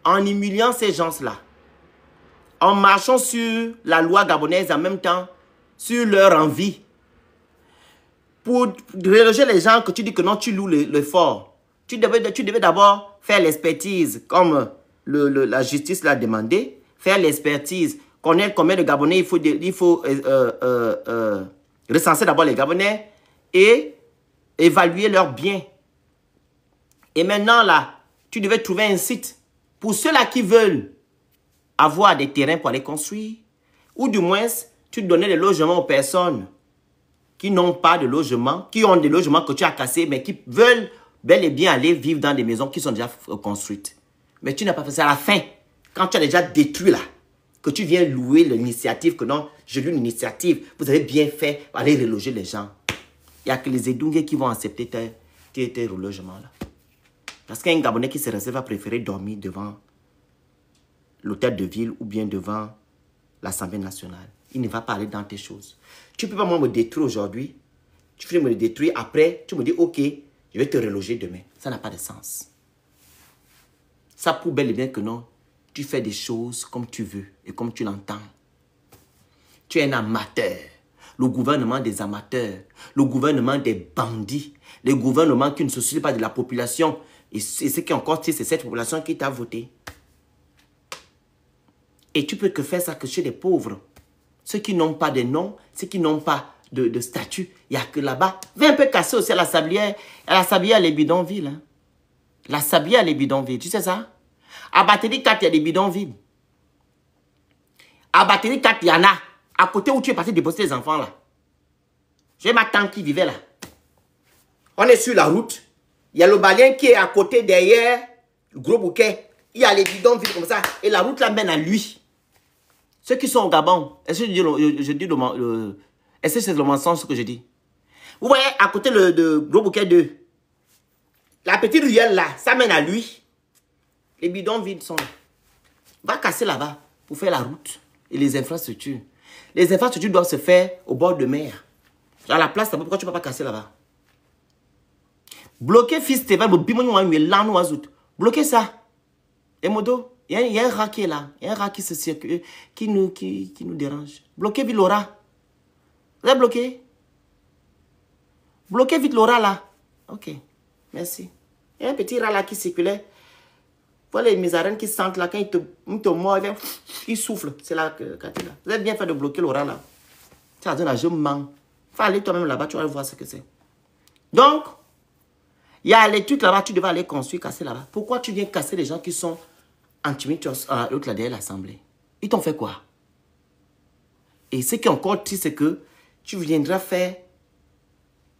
En humiliant ces gens-là. En marchant sur la loi gabonaise en même temps, sur leur envie. Pour reloger les gens que tu dis que non, tu loues le fort. Tu devais d'abord faire l'expertise comme la justice l'a demandé. Faire l'expertise. Connaître combien de Gabonais il faut recenser d'abord les Gabonais et évaluer leurs biens. Et maintenant là, tu devais trouver un site pour ceux-là qui veulent avoir des terrains pour aller construire. Ou du moins, tu donnais des logements aux personnes qui n'ont pas de logement, qui ont des logements que tu as cassés, mais qui veulent bel et bien aller vivre dans des maisons qui sont déjà construites. Mais tu n'as pas fait ça à la fin, quand tu as déjà détruit là, que tu viens louer l'initiative, que non, je loue l'initiative, vous avez bien fait, aller reloger les gens. Il n'y a que les Edungués qui vont accepter tes relogements là. Parce qu'un Gabonais qui se réserve va préférer dormir devant l'hôtel de ville ou bien devant l'Assemblée nationale. Il ne va pas aller dans tes choses. Tu ne peux pas moi me détruire aujourd'hui. Tu finis me le détruire. Après, tu me dis, ok, je vais te reloger demain. Ça n'a pas de sens. Ça prouve bel et bien que non, tu fais des choses comme tu veux et comme tu l'entends. Tu es un amateur. Le gouvernement des amateurs. Le gouvernement des bandits. Le gouvernement qui ne se soucie pas de la population. Et ce qui est encore triste, c'est cette population qui t'a voté. Et tu peux que faire ça que chez les pauvres. Ceux qui n'ont pas de nom, ceux qui n'ont pas de statut, il n'y a que là-bas. Viens un peu casser aussi à la sablière. À la sablière, les bidonvilles. Hein. La sablière, les bidonvilles. Tu sais ça? À Batterie 4, il y a des bidonvilles. À Batterie 4, il y en a. À côté où tu es parti déposer les enfants là. J'ai ma tante qui vivait là. On est sur la route. Il y a le balien qui est à côté derrière le gros bouquet. Il y a les bidonvilles comme ça. Et la route là mène à lui. Ceux qui sont au Gabon, est-ce que est-ce que c'est le mensonge ce que je dis? Vous voyez, à côté de gros bouquet 2, la petite ruelle là, ça mène à lui. Les bidonvilles sont là. Va casser là-bas pour faire la route et les infrastructures. Les infrastructures doivent se faire au bord de mer. À la place, pourquoi tu ne peux pas casser là-bas? Bloquer fils Stéphane, bloquer ça. Et Modo, il y a un rat qui est là. Il y a un rat qui se circule, qui nous dérange. Bloquez vite Laura. Vous avez bloqué? Bloquez vite Laura là. Ok, merci. Il y a un petit rat là qui circulait. Voilà les misarènes qui sentent là, quand ils te mordent, ils soufflent. C'est là que Cathy là. Vous avez bien fait de bloquer Laura là. Tu as dit là, je mens. Faut aller toi-même là-bas, tu vas voir ce que c'est. Donc, il y a les trucs là-bas, tu devais aller construire, casser là-bas. Pourquoi tu viens casser les gens qui sont anti-mitos à l'autre là derrière l'Assemblée? Ils t'ont fait quoi? Et ce qui est encore triste, c'est que tu viendras faire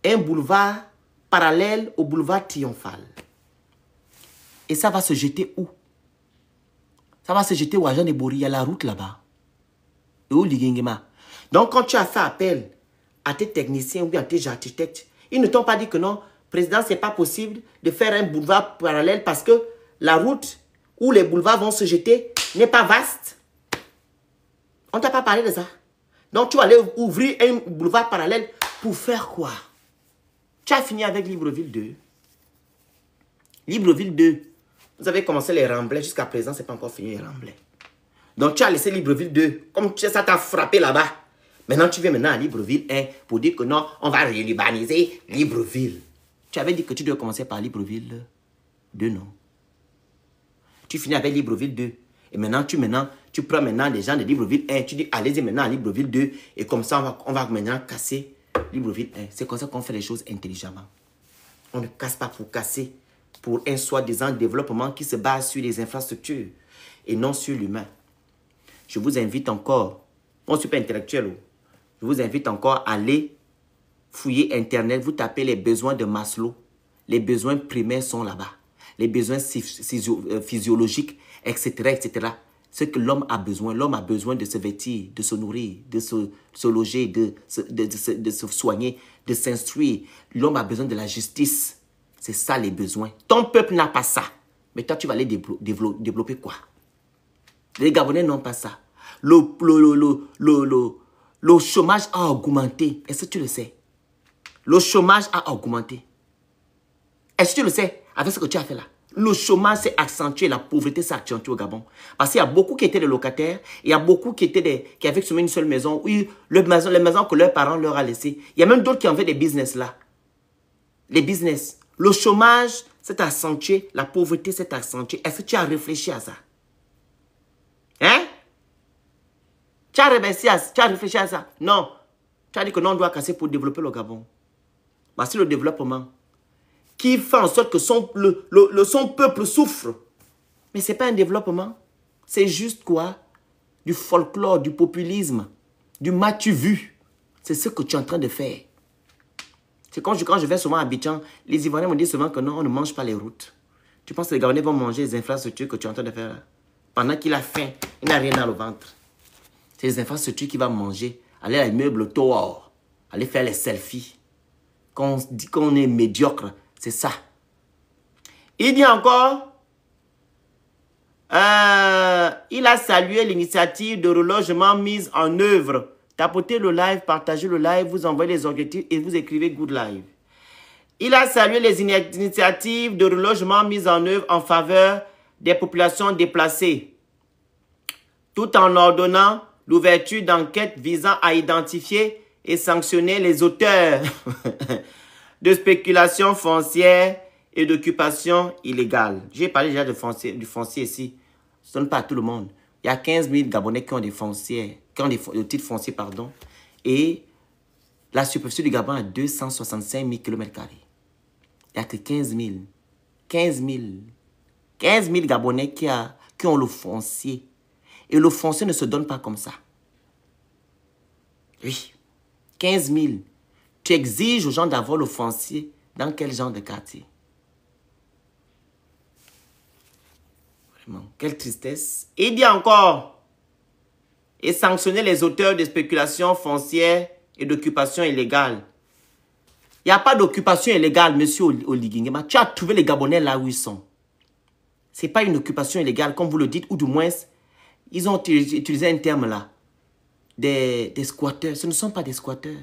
un boulevard parallèle au boulevard Triomphal. Et ça va se jeter où? Ça va se jeter où? À Jean de Bory, il y a la route là-bas. Et où Ligingema? Donc, quand tu as fait appel à tes techniciens ou bien à tes architectes, ils ne t'ont pas dit que non, président, ce n'est pas possible de faire un boulevard parallèle parce que la route où les boulevards vont se jeter n'est pas vaste. On ne t'a pas parlé de ça. Donc, tu vas aller ouvrir un boulevard parallèle pour faire quoi? Tu as fini avec Libreville 2. Libreville 2. Vous avez commencé les remblais. Jusqu'à présent, ce n'est pas encore fini les remblais. Donc, tu as laissé Libreville 2. Comme ça t'a frappé là-bas. Maintenant, tu viens maintenant à Libreville 1 pour dire que non, on va réurbaniser Libreville. Tu avais dit que tu dois commencer par Libreville 2, non? Tu finis avec Libreville 2. Et maintenant, tu prends maintenant les gens de Libreville 1. Tu dis, allez-y maintenant à Libreville 2. Et comme ça, on va maintenant casser Libreville 1. C'est comme ça qu'on fait les choses intelligemment. On ne casse pas pour casser. Pour un soi-disant développement qui se base sur les infrastructures et non sur l'humain. Je vous invite encore, moi je suis pas intellectuel, je vous invite encore à aller fouiller Internet, vous tapez les besoins de Maslow. Les besoins primaires sont là-bas. Les besoins physiologiques, etc., etc. Ce que l'homme a besoin de se vêtir, de se nourrir, de se loger, de se soigner, de s'instruire. L'homme a besoin de la justice. C'est ça les besoins. Ton peuple n'a pas ça. Mais toi, tu vas aller développer quoi? Les Gabonais n'ont pas ça. Le chômage a augmenté. Est-ce que tu le sais? Le chômage a augmenté. Est-ce que tu le sais avec ce que tu as fait là? Le chômage s'est accentué, la pauvreté s'est accentuée au Gabon. Parce qu'il y a beaucoup qui étaient des locataires, il y a beaucoup qui avaient seulement une seule maison, oui, les maisons que leurs parents leur ont laissées. Il y a même d'autres qui ont fait des business là. Les business. Le chômage s'est accentué, la pauvreté s'est accentuée. Est-ce que tu as réfléchi à ça? Hein? Tu as réfléchi à ça? Non. Tu as dit que non, on doit casser pour développer le Gabon. Voici le développement qui fait en sorte que son peuple souffre. Mais ce n'est pas un développement. C'est juste quoi? Du folklore, du populisme, du m'as-tu vu? C'est ce que tu es en train de faire. C'est quand je vais souvent à Abidjan, les Ivoiriens me disent souvent que non, on ne mange pas les routes. Tu penses que les Gabonais vont manger les infrastructures que tu es en train de faire là? Pendant qu'il a faim, il n'a rien dans le ventre. C'est les infrastructures qu'il va manger. Aller à l'immeuble Tower, aller faire les selfies. Quand on dit qu'on est médiocre, c'est ça. Il dit encore, il a salué l'initiative de relogement mise en œuvre. Tapotez le live, partagez le live, vous envoyez les objectifs et vous écrivez Good Live. Il a salué les initiatives de relogement mises en œuvre en faveur des populations déplacées, tout en ordonnant l'ouverture d'enquêtes visant à identifier et sanctionner les auteurs de spéculation foncière et d'occupation illégale. J'ai parlé déjà du foncier ici. Ce n'est pas à tout le monde. Il y a 15 000 Gabonais qui ont des foncières, qui ont des titres fonciers, pardon. Et la superficie du Gabon est 265 000 km². Il n'y a que 15 000. 15 000 Gabonais qui ont le foncier. Et le foncier ne se donne pas comme ça. Oui. 15 000. Tu exiges aux gens d'avoir le foncier dans quel genre de quartier? Vraiment, quelle tristesse. Et il dit encore, et sanctionner les auteurs de spéculation foncière et d'occupation illégale. Il n'y a pas d'occupation illégale, monsieur Oligingema. Tu as trouvé les Gabonais là où ils sont. Ce n'est pas une occupation illégale, comme vous le dites, ou du moins, ils ont utilisé un terme là. Des squatteurs. Ce ne sont pas des squatteurs.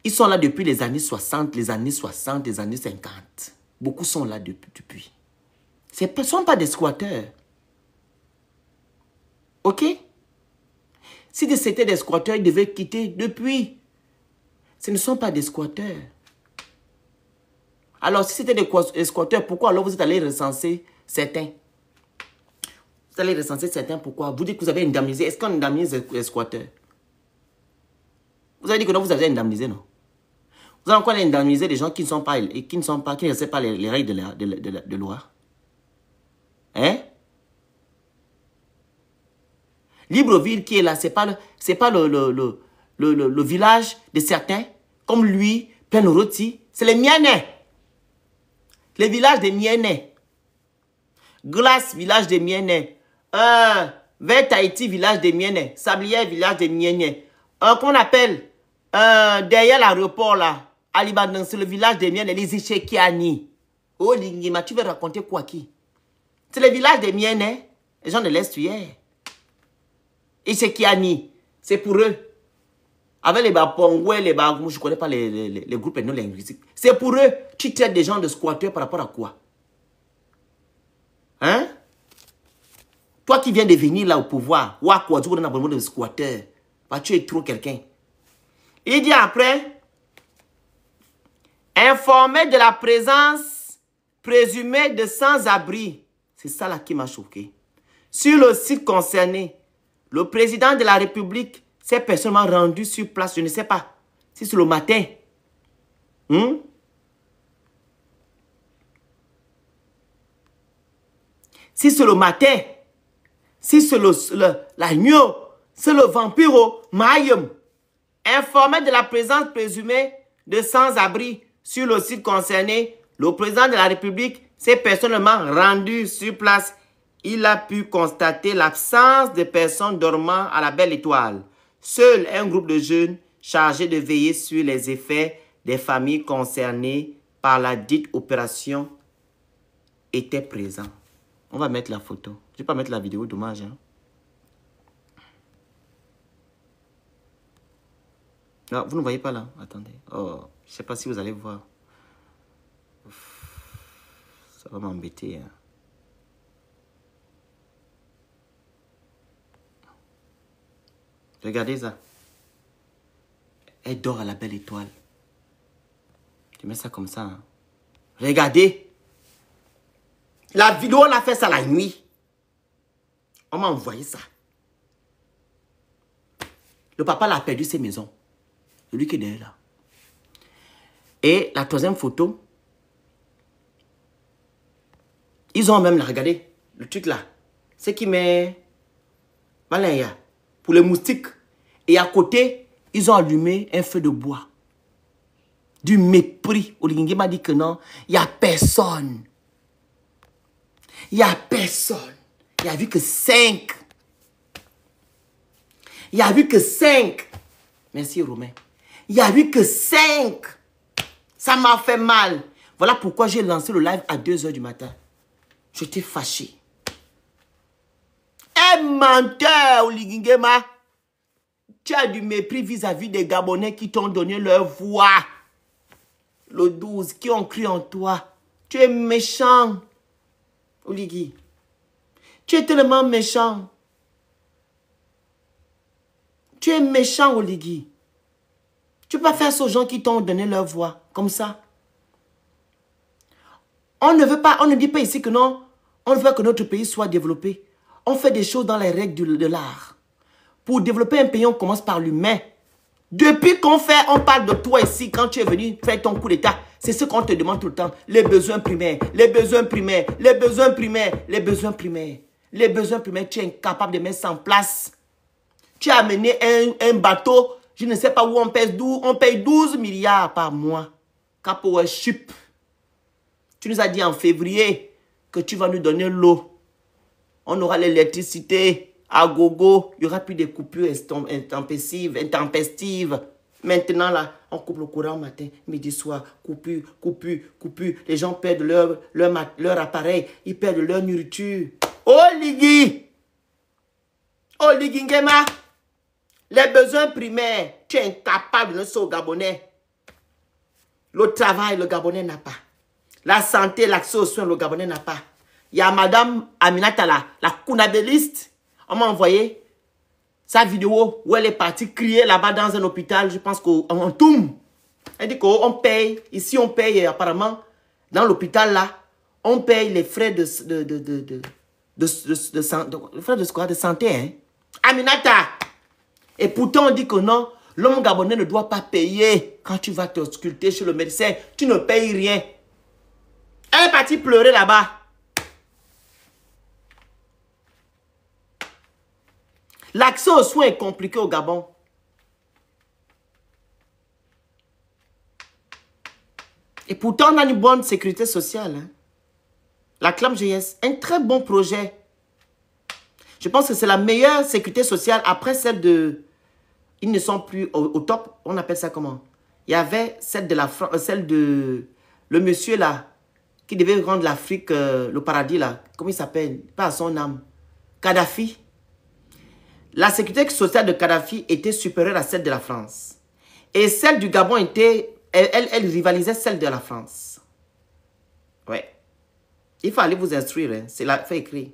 Ils sont là depuis les années 60, les années 60, les années 50. Beaucoup sont là depuis. Ce ne sont pas des squatteurs. Ok? Si c'était des squatteurs, ils devaient quitter depuis. Ce ne sont pas des squatteurs. Alors, si c'était des squatteurs, pourquoi alors vous êtes allé recenser certains? Vous allez recenser certains, pourquoi? Vous dites que vous avez indemnisé. Est-ce qu'on indemnise les squatteurs? Vous avez dit que non, vous avez indemnisé, non? Vous avez encore indemnisé des gens qui ne respectent pas les règles de loi. Hein? Libreville qui est là, c'est pas le village de certains, comme lui, Plein-Roti, c'est les Mienais. Les villages des Mienais. Glace, village des Mienais. Vers Tahiti, village des Mienais. Sablière, village des Mienais. Qu'on appelle, derrière l'aéroport là, à Libanon, c'est le village des Mienais, les Ichekiani. Oh, Lingima, tu veux raconter quoi qui? C'est le village des Mienais, les gens de l'Est hier. Ichekiani, c'est pour eux. Avec les Bapongoué, je ne connais pas les groupes ethno-linguistiques. C'est pour eux. Tu traites des gens de squatteurs par rapport à quoi? Hein? Toi qui viens de venir là au pouvoir, tu as un abonnement de squatteurs. Tu es trop quelqu'un. Il dit après, informer de la présence présumée de sans-abri. C'est ça là qui m'a choqué. Sur le site concerné, le président de la République s'est personnellement rendu sur place, je ne sais pas, si c'est le matin. Si c'est le matin, si c'est l'agneau, c'est le vampiro, Mayum, informé de la présence présumée de sans-abri sur le site concerné, le président de la République s'est personnellement rendu sur place. Il a pu constater l'absence de personnes dormant à la Belle Étoile. Seul un groupe de jeunes chargé de veiller sur les effets des familles concernées par la dite opération était présent. On va mettre la photo. Je ne vais pas mettre la vidéo, dommage. Hein? Non, vous ne voyez pas là. Attendez. Oh, je ne sais pas si vous allez voir. Ça va m'embêter. Hein? Regardez ça. Elle dort à la Belle Étoile. Tu mets ça comme ça. Hein? Regardez. La vidéo, on a fait ça la nuit. On m'a envoyé ça. Le papa l'a perdu ses maisons. Celui qui est derrière là. Et la troisième photo. Ils ont même, regardez, le truc là. C'est qui met... Malaya. Pour les moustiques. Et à côté, ils ont allumé un feu de bois. Du mépris. Oligingé m'a dit que non, il n'y a personne. Il n'y a personne. Il n'y a vu que 5. Il n'y a vu que 5. Merci Romain. Il n'y a vu que 5. Ça m'a fait mal. Voilà pourquoi j'ai lancé le live à 2 h du matin. J'étais fâché. Un menteur, Oligingema. Tu as du mépris vis-à-vis des Gabonais qui t'ont donné leur voix. Le 12, qui ont cru en toi. Tu es méchant, Oligui. Tu es tellement méchant. Tu es méchant, Oligui. Tu peux pas faire ça aux gens qui t'ont donné leur voix, comme ça. On ne veut pas, on ne dit pas ici que non, on veut que notre pays soit développé. On fait des choses dans les règles de l'art. Pour développer un pays, on commence par l'humain. Depuis qu'on fait, on parle de toi ici, quand tu es venu faire ton coup d'état. C'est ce qu'on te demande tout le temps. Les besoins primaires, les besoins primaires, les besoins primaires, les besoins primaires. Les besoins primaires, tu es incapable de mettre ça en place. Tu as amené un bateau, je ne sais pas où on paye 12 milliards par mois. Capower Ship. Tu nous as dit en février que tu vas nous donner l'eau. On aura l'électricité à gogo. Il n'y aura plus de coupures intempestives. Maintenant, là, on coupe le courant matin, midi, soir. Coupure, coupure, coupure. Les gens perdent leur appareil. Ils perdent leur nourriture. Oh, Ligui! Oh, Ligui Nguema! Les besoins primaires, tu es incapable de le sauver au Gabonais. Le travail, le Gabonais n'a pas. La santé, l'accès aux soins, le Gabonais n'a pas. Il y a Madame Aminata, la Kounabéliste. On m'a envoyé sa vidéo où elle est partie crier là-bas dans un hôpital. Je pense qu'en Toum. Elle dit qu'on paye. Ici, on paye apparemment. Dans l'hôpital là, on paye les frais de santé. Hein. Aminata. Et pourtant, on dit que non, l'homme gabonais ne doit pas payer. Quand tu vas te sculpter chez le médecin, tu ne payes rien. Elle est partie pleurer là-bas. L'accès aux soins est compliqué au Gabon. Et pourtant, on a une bonne sécurité sociale. Hein. La ClamGS, un très bon projet. Je pense que c'est la meilleure sécurité sociale après celle de... Ils ne sont plus au top. On appelle ça comment? Il y avait celle de celle de... Le monsieur là, qui devait rendre l'Afrique le paradis là. Comment il s'appelle? Pas à son âme. Kadhafi. La sécurité sociale de Kadhafi était supérieure à celle de la France. Et celle du Gabon était... Elle rivalisait celle de la France. Ouais. Il faut aller vous instruire. Hein. C'est là, fait écrire.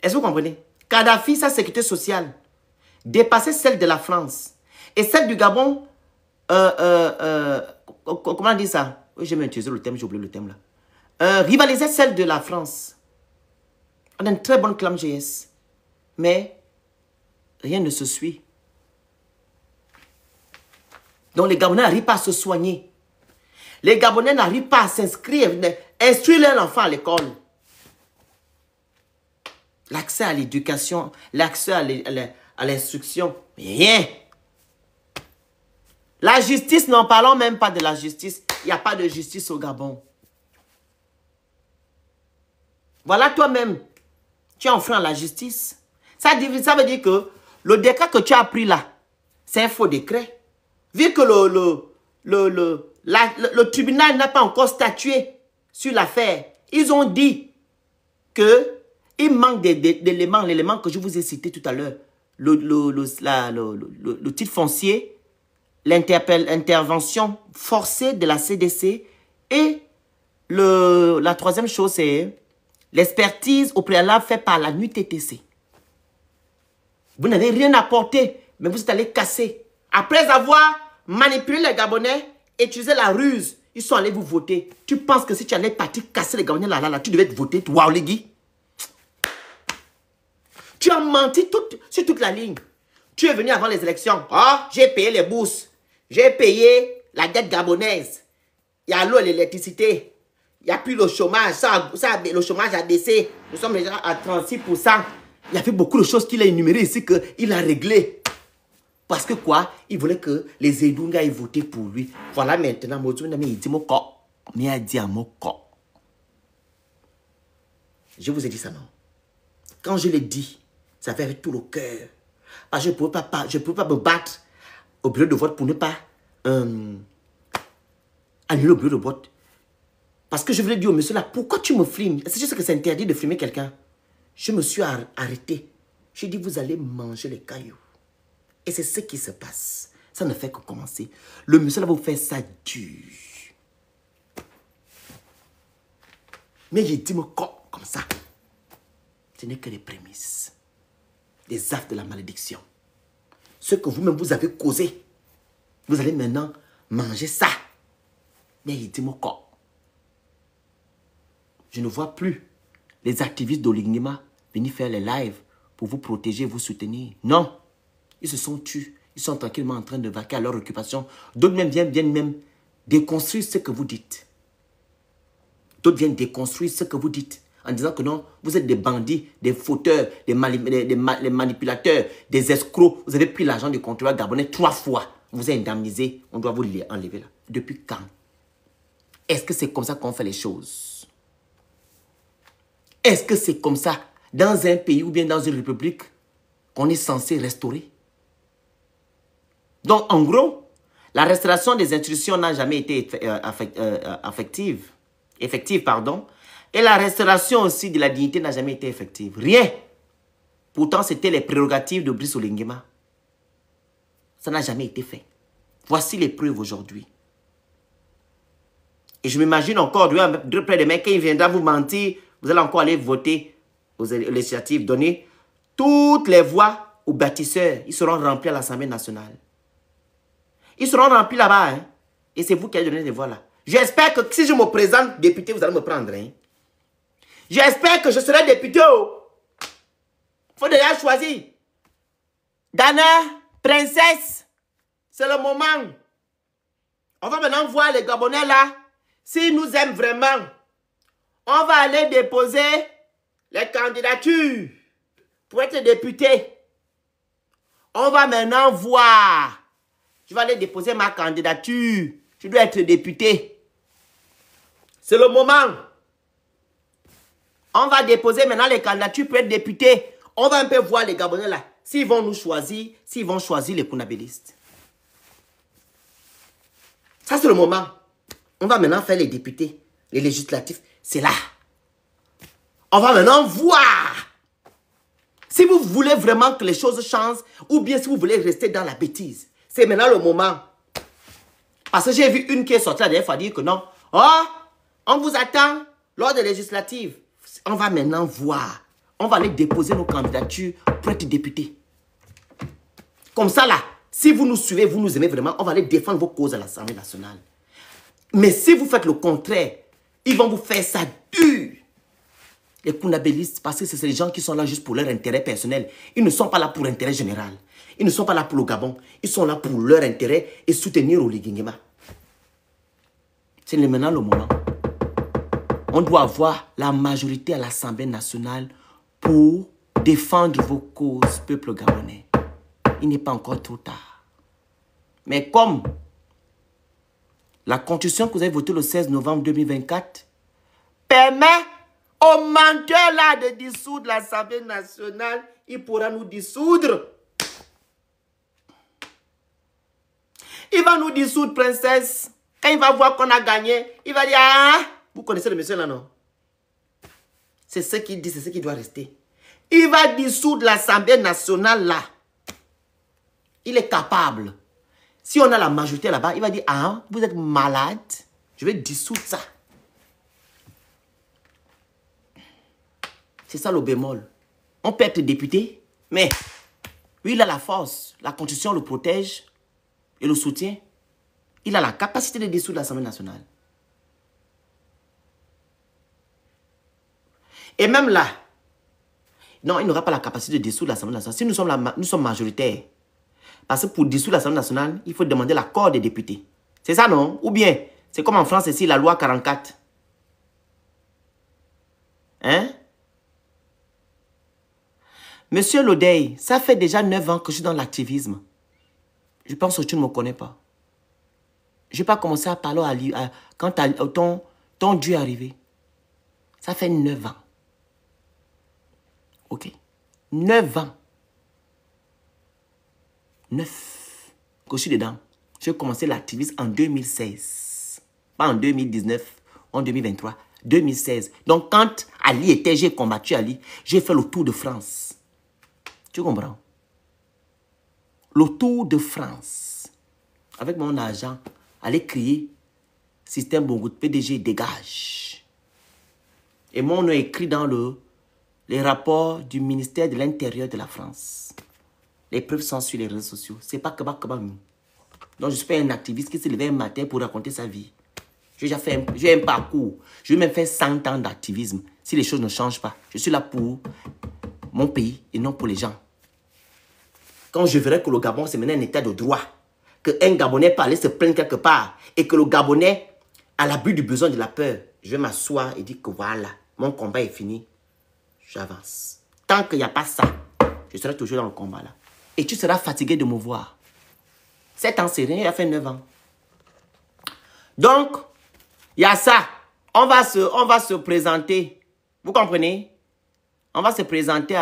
Est-ce que vous comprenez? Kadhafi, sa sécurité sociale, dépassait celle de la France. Et celle du Gabon, comment on dit ça? J'ai même utilisé le thème, j'ai oublié le thème là. Rivalisait celle de la France. On a une très bonne ClamGS. Mais rien ne se suit. Donc les Gabonais n'arrivent pas à se soigner. Les Gabonais n'arrivent pas à s'inscrire, instruire leurs enfants à l'école. L'accès à l'éducation, l'accès à l'instruction, rien. La justice, n'en parlons même pas de la justice. Il n'y a pas de justice au Gabon. Voilà toi-même, tu enfreins la justice. Ça veut dire que le décret que tu as pris là, c'est un faux décret. Vu que le tribunal n'a pas encore statué sur l'affaire, ils ont dit qu'il manque d'éléments, l'élément que je vous ai cité tout à l'heure. Le titre foncier, l'intervention forcée de la CDC et la troisième chose, c'est l'expertise au préalable faite par la NUTTC. Vous n'avez rien apporté, mais vous êtes allé casser. Après avoir manipulé les Gabonais, utilisé la ruse, ils sont allés vous voter. Tu penses que si tu allais partir casser les Gabonais là, tu devais te voter, toi, Oligui. Tu as menti sur toute la ligne. Tu es venu avant les élections. Oh, j'ai payé les bourses. J'ai payé la dette gabonaise. Il y a l'eau et l'électricité. Il n'y a plus le chômage. Le chômage a baissé. Nous sommes déjà à 36%. Il y avait beaucoup de choses qu'il a énumérées ici qu'il a réglées. Parce que quoi? Il voulait que les Edunga aient voté pour lui. Voilà maintenant, je vous ai dit ça, non? Quand je l'ai dit, ça fait avec tout le cœur. Parce que je ne peux pas me battre au bureau de vote pour ne pas annuler le bureau de vote. Parce que je voulais dire au monsieur là, pourquoi tu me filmes? C'est juste que c'est interdit de filmer quelqu'un. Je me suis arrêté. J'ai dit, vous allez manger les cailloux. Et c'est ce qui se passe. Ça ne fait que commencer. Le monsieur là va vous faire ça dur. Mais j'ai dit, comme ça. Ce n'est que les prémices. Des actes de la malédiction. ce que vous-même vous avez causé. Vous allez maintenant manger ça. Mais il dit mon corps. Je ne vois plus les activistes d'Olingema venir faire les lives pour vous protéger, vous soutenir. Non. Ils se sont tués. Ils sont tranquillement en train de vaquer à leur occupation. D'autres même viennent même déconstruire ce que vous dites. D'autres viennent déconstruire ce que vous dites. En disant que non, vous êtes des bandits, des fauteurs, des manipulateurs, des escrocs. Vous avez pris l'argent du contribuable gabonais 3 fois. On vous a indemnisé. On doit vous enlever là. Depuis quand? Est-ce que c'est comme ça qu'on fait les choses? Est-ce que c'est comme ça dans un pays ou bien dans une république qu'on est censé restaurer? Donc, en gros, la restauration des institutions n'a jamais été effective, et la restauration aussi de la dignité n'a jamais été effective. Rien. Pourtant, c'était les prérogatives de Brice Oligui. Ça n'a jamais été fait. Voici les preuves aujourd'hui. Et je m'imagine encore, près de mai, quand il viendra vous mentir, vous allez encore aller voter aux législatives, donner toutes les voix aux bâtisseurs. Ils seront remplis à l'Assemblée nationale. Ils seront remplis là-bas. Hein? Et c'est vous qui avez donné les voix là. J'espère que si je me présente député, vous allez me prendre. Hein? J'espère que je serai député. Il faut déjà choisir. Dana, princesse, c'est le moment. On va maintenant voir les Gabonais là. S'ils nous aiment vraiment, on va aller déposer les candidatures pour être député. On va maintenant voir. Je vais aller déposer ma candidature. Je dois être député. C'est le moment. On va déposer maintenant les candidatures pour être député. On va un peu voir les Gabonais là. S'ils vont nous choisir, s'ils vont choisir les Kounabélistes. Ça, c'est le moment. On va maintenant faire les députés, les législatifs. C'est là. On va maintenant voir. Si vous voulez vraiment que les choses changent, ou bien si vous voulez rester dans la bêtise, c'est maintenant le moment. Parce que j'ai vu une qui est sortie la dernière fois dire que non. Oh, on vous attend lors des législatives. On va maintenant voir. On va aller déposer nos candidatures pour être députés. Comme ça là, si vous nous suivez, vous nous aimez vraiment, on va aller défendre vos causes à l'Assemblée nationale. Mais si vous faites le contraire, ils vont vous faire ça dur. Les Kounabélistes, parce que c'est les gens qui sont là juste pour leur intérêt personnel. Ils ne sont pas là pour l'intérêt général. Ils ne sont pas là pour le Gabon. Ils sont là pour leur intérêt et soutenir Oligui Nguema. C'est maintenant le moment. On doit avoir la majorité à l'Assemblée nationale pour défendre vos causes, peuple gabonais. Il n'est pas encore trop tard. Mais comme la constitution que vous avez votée le 16 novembre 2024 permet aux menteurs là de dissoudre l'Assemblée nationale, il pourra nous dissoudre. Il va nous dissoudre, princesse. Quand il va voir qu'on a gagné, il va dire, ah, vous connaissez le monsieur là, non? C'est ce qu'il dit, c'est ce qui doit rester. Il va dissoudre l'Assemblée nationale là. Il est capable. Si on a la majorité là-bas, il va dire, ah, vous êtes malade, je vais dissoudre ça. C'est ça le bémol. On peut être député, mais lui, il a la force. La Constitution le protège et le soutient. Il a la capacité de dissoudre l'Assemblée nationale. Et même là, non, il n'aura pas la capacité de dissoudre l'Assemblée nationale. Si nous sommes majoritaires, parce que pour dissoudre l'Assemblée nationale, il faut demander l'accord des députés. C'est ça, non? Ou bien, c'est comme en France ici, la loi 44. Hein? Monsieur Lodey, ça fait déjà 9 ans que je suis dans l'activisme. Je pense que tu ne me connais pas. Je n'ai pas commencé à parler quand ton Dieu est arrivé. Ça fait 9 ans. Ok? 9 ans. 9 que je suis dedans. J'ai commencé l'activisme en 2016. Pas en 2019, en 2023. 2016. Donc quand Ali était, j'ai combattu Ali. J'ai fait le tour de France. Tu comprends? Le tour de France. Avec mon argent, aller crier Système Bongo PDG dégage. Et mon nom est écrit dans les rapports du ministère de l'Intérieur de la France. Les preuves sont sur les réseaux sociaux. C'est pas que nous. Donc, je suis pas un activiste qui s'est levé un matin pour raconter sa vie. J'ai un parcours. Je vais même faire 100 ans d'activisme. Si les choses ne changent pas, je suis là pour mon pays et non pour les gens. Quand je verrai que le Gabon, c'est maintenant un état de droit, qu'un Gabonais peut aller se plaindre quelque part et que le Gabonais a l'abus du besoin de la peur, je vais m'asseoir et dire que voilà, mon combat est fini. J'avance. Tant qu'il n'y a pas ça, je serai toujours dans le combat là. Et tu seras fatigué de me voir. 7 ans, c'est rien, il a fait 9 ans. Donc, il y a ça. On va se présenter. Vous comprenez? On va se présenter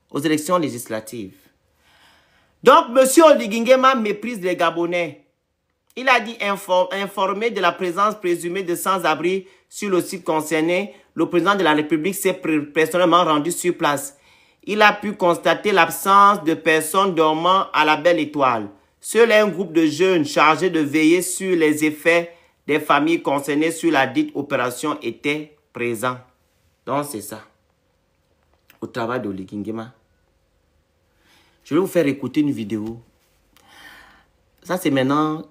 aux élections législatives. Donc, M. Oligui Nguema méprise les Gabonais. Il a dit informé de la présence présumée de sans-abri sur le site concerné. Le président de la République s'est personnellement rendu sur place. Il a pu constater l'absence de personnes dormant à la Belle Étoile. Seul un groupe de jeunes chargés de veiller sur les effets des familles concernées sur la dite opération était présent. Donc, c'est ça. Au travail d'Oligui Nguema. Je vais vous faire écouter une vidéo. Ça, c'est maintenant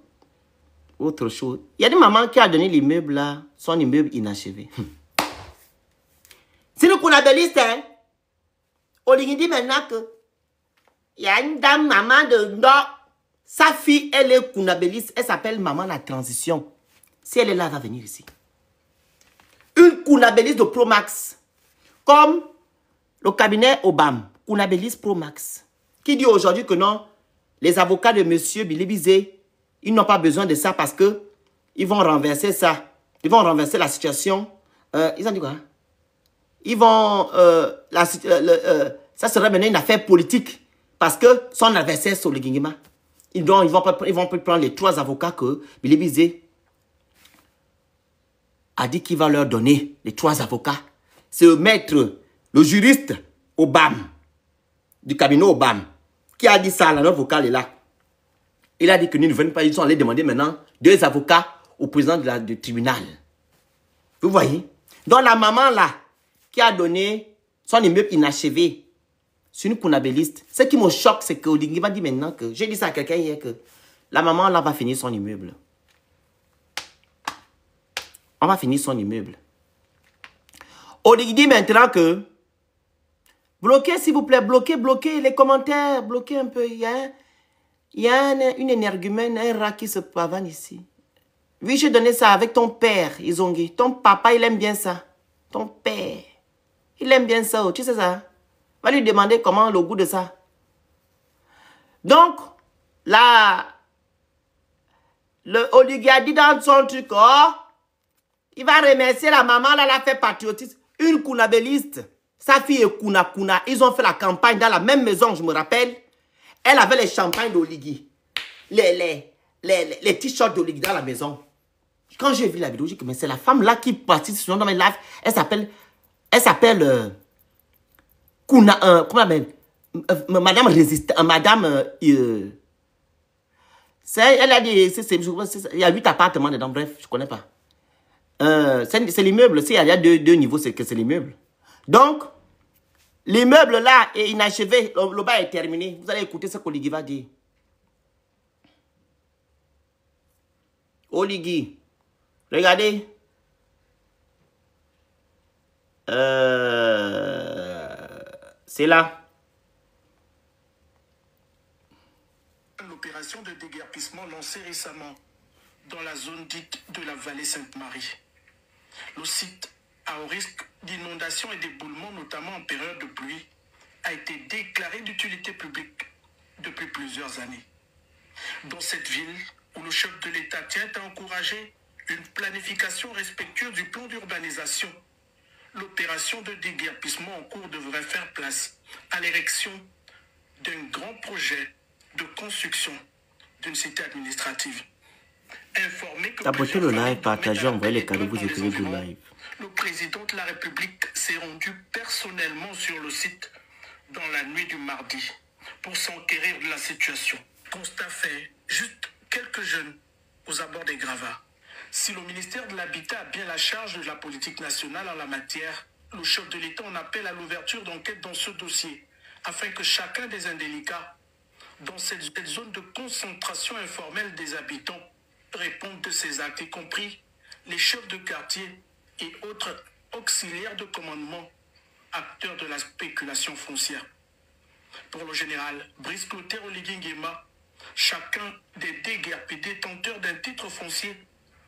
autre chose. Il y a des mamans qui a donné l'immeuble là, son immeuble inachevé. C'est le Kounabéliste, hein. Oligui dit maintenant que il y a une dame, maman de... Non, sa fille, elle est Kounabéliste. Elle s'appelle Maman la Transition. Si elle est là, elle va venir ici. Une Kounabéliste de Pro Max. Comme le cabinet Obama. Kounabéliste Pro Max. Qui dit aujourd'hui que non, les avocats de M. Billy Bizet, ils n'ont pas besoin de ça parce que ils vont renverser ça. Ils vont renverser la situation. Ils ont dit quoi? Ils vont... ça serait maintenant une affaire politique. Parce que son adversaire, c'est Oligui Nguema. Ils vont prendre les 3 avocats que Billy Bizet a dit qu'il va leur donner. Les 3 avocats. C'est le maître, le juriste Obama, du cabinet Obama, qui a dit ça, là, notre vocal est là. Il a dit que nous ne venons pas, ils sont allés demander maintenant 2 avocats au président du tribunal. Vous voyez? Donc la maman là, qui a donné son immeuble inachevé, c'est une Kounabéliste. Ce qui me choque, c'est que Oligui va dire maintenant que, j'ai dit ça à quelqu'un hier, que la maman là va finir son immeuble. On va finir son immeuble. Oligui dit maintenant que, bloquez s'il vous plaît, bloquez les commentaires, bloquez un peu. Il y a une énergumène, un rat qui se pavane ici. Oui, j'ai donné ça avec ton père, Izongi. Ton papa, il aime bien ça. Ton père, il aime bien ça. Tu sais ça? Va lui demander comment le goût de ça. Donc, là, le Oligui a dit dans son truc, oh, il va remercier la maman, là, elle a fait patriotisme. Une Kounabéliste. Sa fille est Kouna. Ils ont fait la campagne dans la même maison, je me rappelle. Elle avait les champagnes d'Oligui. Les t-shirts d'Oligui dans la maison. Quand j'ai vu la vidéo, j'ai dit que c'est la femme là qui participe souvent dans mes lives. Elle s'appelle Kouna, comment elle s'appelle? Madame Résistante, Madame... elle a dit, il y a 8 appartements dedans, bref, je ne connais pas. C'est l'immeuble, il y a deux niveaux, c'est que c'est l'immeuble. Donc, l'immeuble là est inachevé, le bas est terminé. Vous allez écouter ce qu'Oligui va dire. Oligui, regardez. C'est là. L'opération de déguerpissement lancée récemment dans la zone dite de la vallée Sainte-Marie. Le site à haut risque d'inondation et d'éboulement, notamment en période de pluie, a été déclaré d'utilité publique depuis plusieurs années. Dans cette ville où le chef de l'État tient à encourager une planification respectueuse du plan d'urbanisation, l'opération de déguerpissement en cours devrait faire place à l'érection d'un grand projet de construction d'une cité administrative. Informé que Tapotez le live, partagez, envoyez les cadeaux, vous écrivez du live. Le président de la République s'est rendu personnellement sur le site dans la nuit du mardi pour s'enquérir de la situation. Constat fait, juste quelques jeunes aux abords des gravats. Si le ministère de l'Habitat a bien la charge de la politique nationale en la matière, le chef de l'État en appelle à l'ouverture d'enquête dans ce dossier afin que chacun des indélicats dans cette zone de concentration informelle des habitants réponde de ces actes, y compris les chefs de quartier et autres auxiliaires de commandement, acteurs de la spéculation foncière. Pour le général Brice Clotaire Oligui Nguema, chacun des déguerpis détenteurs d'un titre foncier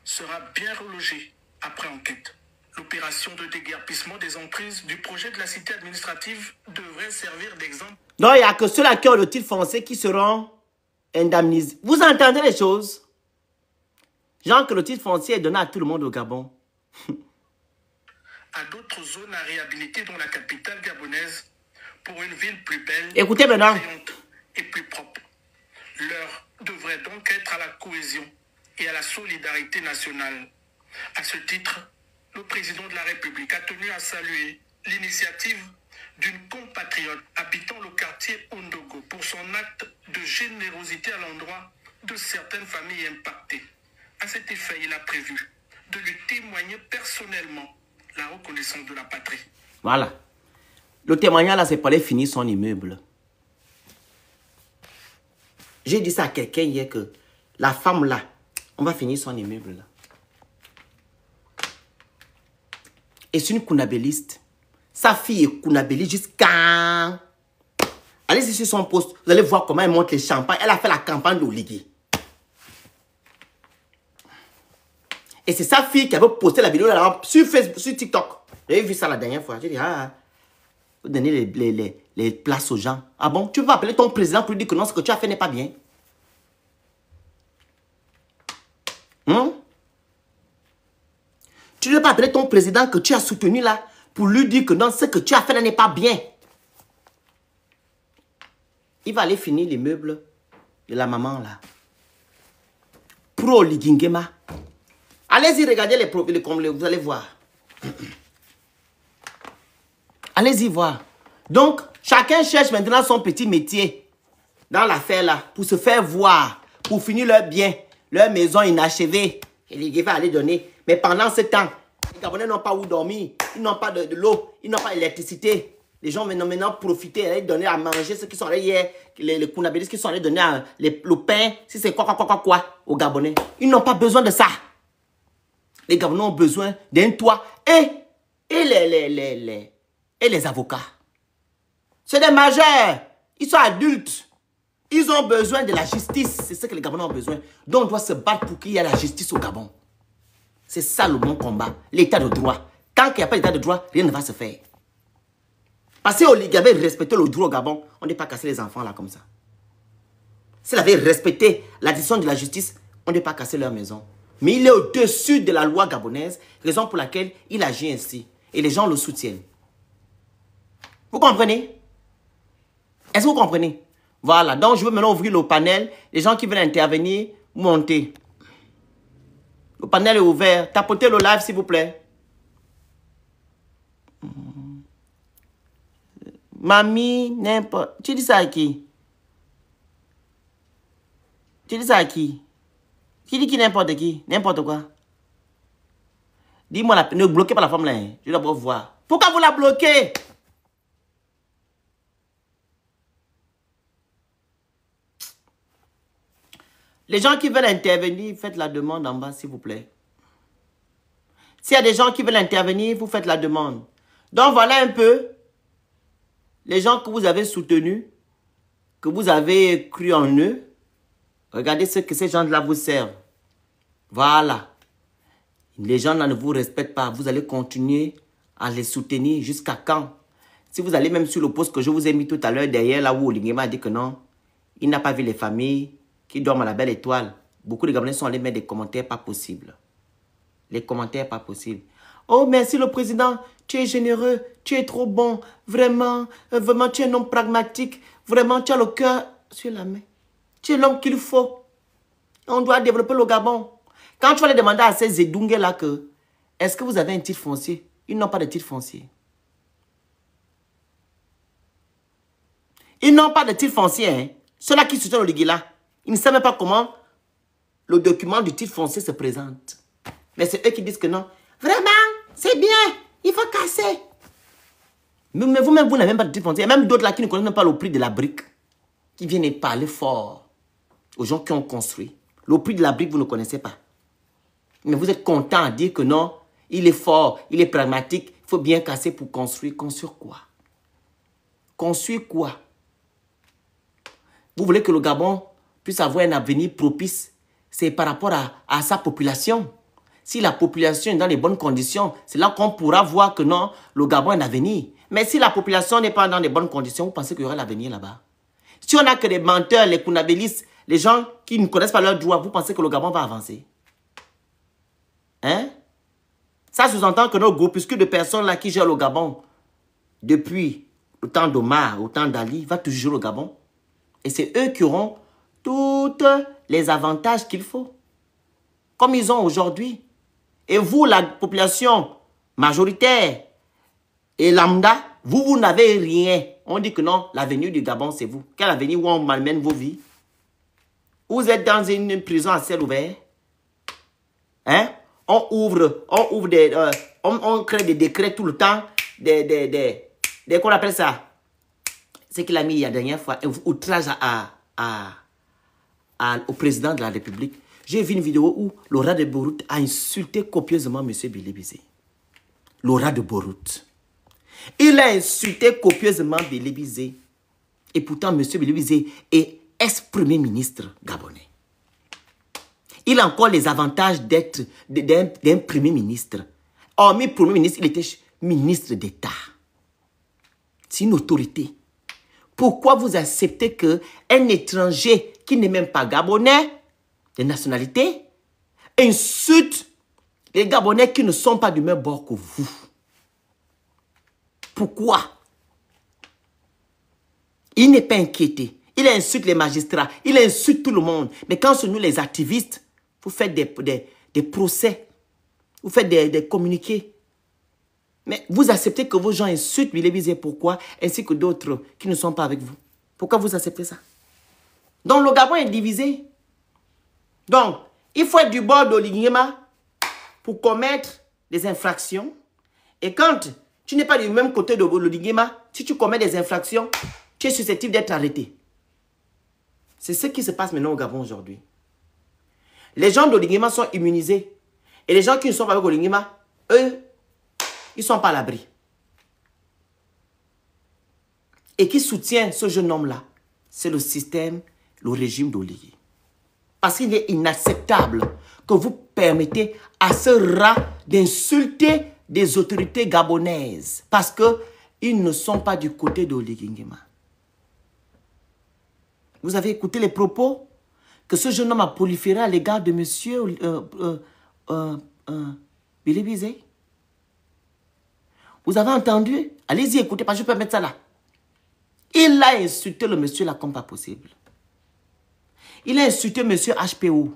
sera bien relogé après enquête. L'opération de déguerpissement des emprises du projet de la cité administrative devrait servir d'exemple. Donc, il n'y a que ceux-là qui ont le titre foncier qui seront indemnisés. Vous entendez les choses? Genre que le titre foncier est donné à tout le monde au Gabon. À d'autres zones à réhabiliter dans la capitale gabonaise pour une ville plus belle, Écoutez maintenant. Et plus propre. L'heure devrait donc être à la cohésion et à la solidarité nationale. À ce titre, le président de la République a tenu à saluer l'initiative d'une compatriote habitant le quartier Ondogo pour son acte de générosité à l'endroit de certaines familles impactées. À cet effet, il a prévu de lui témoigner personnellement la reconnaissance de la patrie. Voilà. Le témoignage là, c'est pour aller finir son immeuble. J'ai dit ça à quelqu'un hier que la femme là, on va finir son immeuble là. Et c'est une kounabéliste. Sa fille est kounabéliste jusqu'à... Allez-y sur son poste, vous allez voir comment elle monte les champagnes. Elle a fait la campagne d'Oligui. Et c'est sa fille qui avait posté la vidéo là sur Facebook, sur TikTok. J'avais vu ça la dernière fois. J'ai dit, vous donnez les places aux gens. Ah bon, tu vas appeler ton président pour lui dire que non, ce que tu as fait n'est pas bien. Tu ne veux pas appeler ton président que tu as soutenu là pour lui dire que non, ce que tu as fait n'est pas bien. Il va aller finir l'immeuble de la maman là. Pro Oligui Nguema. Allez-y, regardez les profils, vous allez voir. Allez-y voir. Donc, chacun cherche maintenant son petit métier dans l'affaire là pour se faire voir, pour finir leur bien, leur maison inachevée. Et les va aller donner. Mais pendant ce temps, les Gabonais n'ont pas où dormir, ils n'ont pas de l'eau, ils n'ont pas d'électricité. Les gens maintenant profiter, aller donner à manger ceux qui sont allés hier, les kounabélistes qui sont allés donner le pain, si c'est quoi aux Gabonais. Ils n'ont pas besoin de ça. Les Gabonais ont besoin d'un toit et les avocats. C'est des majeurs. Ils sont adultes. Ils ont besoin de la justice. C'est ce que les Gabonais ont besoin. Donc on doit se battre pour qu'il y ait la justice au Gabon. C'est ça le bon combat. L'état de droit. Tant qu'il n'y a pas d'état de droit, rien ne va se faire. Parce que Oligui avait respecté le droit au Gabon, on n'est pas cassé les enfants là comme ça. S'il avait respecté la décision de la justice, on n'est pas cassé leur maison. Mais il est au-dessus de la loi gabonaise, raison pour laquelle il agit ainsi. Et les gens le soutiennent. Vous comprenez? Est-ce que vous comprenez? Voilà, donc je veux maintenant ouvrir le panel. Les gens qui veulent intervenir, montez. Le panel est ouvert. Tapotez le live s'il vous plaît. Mamie, n'importe... Tu dis ça à qui? Tu dis ça à qui? Qui dit qui n'importe qui? N'importe quoi. Dis-moi, ne bloquez pas la femme là. Hein. Je dois d'abord voir. Pourquoi vous la bloquez? Les gens qui veulent intervenir, faites la demande en bas, s'il vous plaît. S'il y a des gens qui veulent intervenir, vous faites la demande. Donc voilà un peu les gens que vous avez soutenus, que vous avez cru en eux. Regardez ce que ces gens-là vous servent. Voilà. Les gens-là ne vous respectent pas. Vous allez continuer à les soutenir jusqu'à quand? Si vous allez même sur le post que je vous ai mis tout à l'heure derrière, là où Oligui Nguema a dit que non, il n'a pas vu les familles qui dorment à la belle étoile. Beaucoup de Gabonais sont allés mettre des commentaires pas possibles. Les commentaires pas possibles. Oh, merci le président, tu es généreux, tu es trop bon, vraiment, vraiment, tu es un homme pragmatique, vraiment, tu as le cœur sur la main. Tu es l'homme qu'il faut. On doit développer le Gabon. Quand tu vas aller demander à ces Zedungues là que, est-ce que vous avez un titre foncier? Ils n'ont pas de titre foncier. Ils n'ont pas de titre foncier. Hein. Ceux-là qui soutiennent Oligui là, ils ne savent même pas comment le document du titre foncier se présente. Mais c'est eux qui disent que non. Vraiment, c'est bien, il faut casser. Mais vous-même, vous n'avez même pas de titre foncier. Il y a même d'autres là qui ne connaissent même pas le prix de la brique. Qui viennent parler fort aux gens qui ont construit. Le prix de la brique, vous ne connaissez pas. Mais vous êtes content à dire que non, il est fort, il est pragmatique, il faut bien casser pour construire. Construire quoi? Construire quoi? Vous voulez que le Gabon puisse avoir un avenir propice? C'est par rapport à sa population. Si la population est dans les bonnes conditions, c'est là qu'on pourra voir que non, le Gabon a un avenir. Mais si la population n'est pas dans les bonnes conditions, vous pensez qu'il y aura l'avenir là-bas? Si on n'a que des menteurs, les kounabélistes, les gens qui ne connaissent pas leurs droits, vous pensez que le Gabon va avancer? Hein? Ça sous-entend que nos groupuscules de personnes là qui gèrent le Gabon depuis le temps d'Omar, au temps d'Ali, va toujours gérer le Gabon. Et c'est eux qui auront tous les avantages qu'il faut. Comme ils ont aujourd'hui. Et vous, la population majoritaire et lambda, vous n'avez rien. On dit que non, l'avenir du Gabon, c'est vous. Quel avenir où on malmène vos vies? Vous êtes dans une prison à ciel ouvert. Hein? On crée des décrets tout le temps. Qu'on appelle ça? C'est qu'il a mis la dernière fois. Un outrage au président de la République. J'ai vu une vidéo où Laura de Borout a insulté copieusement M. Bilébizé. Laura de Borout. Il a insulté copieusement Bilébizé. Et pourtant, M. Bilébizé est ex-premier ministre gabonais. Il a encore les avantages d'être d'un premier ministre. Hormis premier ministre, il était ministre d'État. C'est une autorité. Pourquoi vous acceptez qu'un étranger qui n'est même pas gabonais, de nationalité, insulte les Gabonais qui ne sont pas du même bord que vous? Pourquoi? Il n'est pas inquiété. Il insulte les magistrats. Il insulte tout le monde. Mais quand c'est nous les activistes, vous faites des procès. Vous faites des communiqués. Mais vous acceptez que vos gens insultent Bilébizé. Pourquoi? Ainsi que d'autres qui ne sont pas avec vous. Pourquoi vous acceptez ça? Donc le Gabon est divisé. Donc, il faut être du bord d'Olignyema pour commettre des infractions. Et quand tu n'es pas du même côté de l'Olignyema, si tu commets des infractions, tu es susceptible d'être arrêté. C'est ce qui se passe maintenant au Gabon aujourd'hui. Les gens d'Olignyema sont immunisés. Et les gens qui ne sont pas avec Olignyema, eux, ils ne sont pas à l'abri. Et qui soutient ce jeune homme-là? C'est le système, le régime d'Oligny. Parce qu'il est inacceptable que vous permettez à ce rat d'insulter des autorités gabonaises. Parce qu'ils ne sont pas du côté d'Olignyema. Vous avez écouté les propos que ce jeune homme a proliféré à l'égard de monsieur Bilébizé? Vous avez entendu? Allez-y, écoutez, parce que je peux mettre ça là. Il a insulté le monsieur là comme pas possible. Il a insulté monsieur HPO.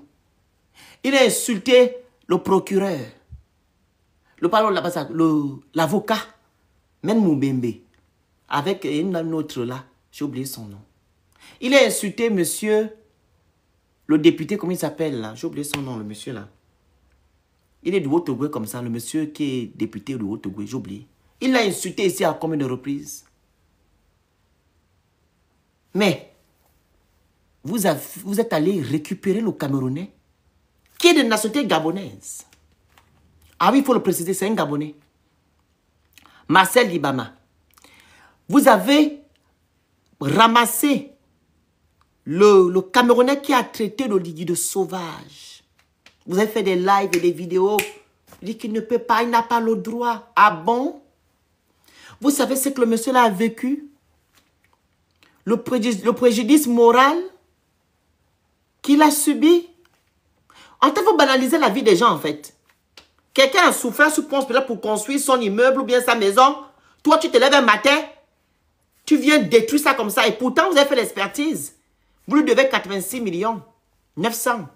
Il a insulté le procureur. L'avocat. Même Moubembe. Avec une autre là. J'ai oublié son nom. Il a insulté monsieur, le député, comment il s'appelle là? J'ai oublié son nom, le monsieur là. Il est du Haut-Togo comme ça, le monsieur qui est député du Haut-Togo, j'ai oublié. Il l'a insulté ici à combien de reprises? Mais, vous êtes allé récupérer le Camerounais qui est de nationalité gabonaise. Ah oui, il faut le préciser, c'est un Gabonais. Marcel Libama. Vous avez ramassé le Camerounais qui a traité l'Oligny de sauvage. Vous avez fait des lives et des vidéos. Il dit qu'il ne peut pas, il n'a pas le droit. Ah bon? Vous savez ce que le monsieur là a vécu? Le préjudice moral qu'il a subi. En fait, il faut banaliser la vie des gens en fait. Quelqu'un a souffert sous Ponce Pilate pour construire son immeuble ou bien sa maison. Toi, tu te lèves un matin, tu viens détruire ça comme ça. Et pourtant, vous avez fait l'expertise. Vous lui devez 86 millions. 900.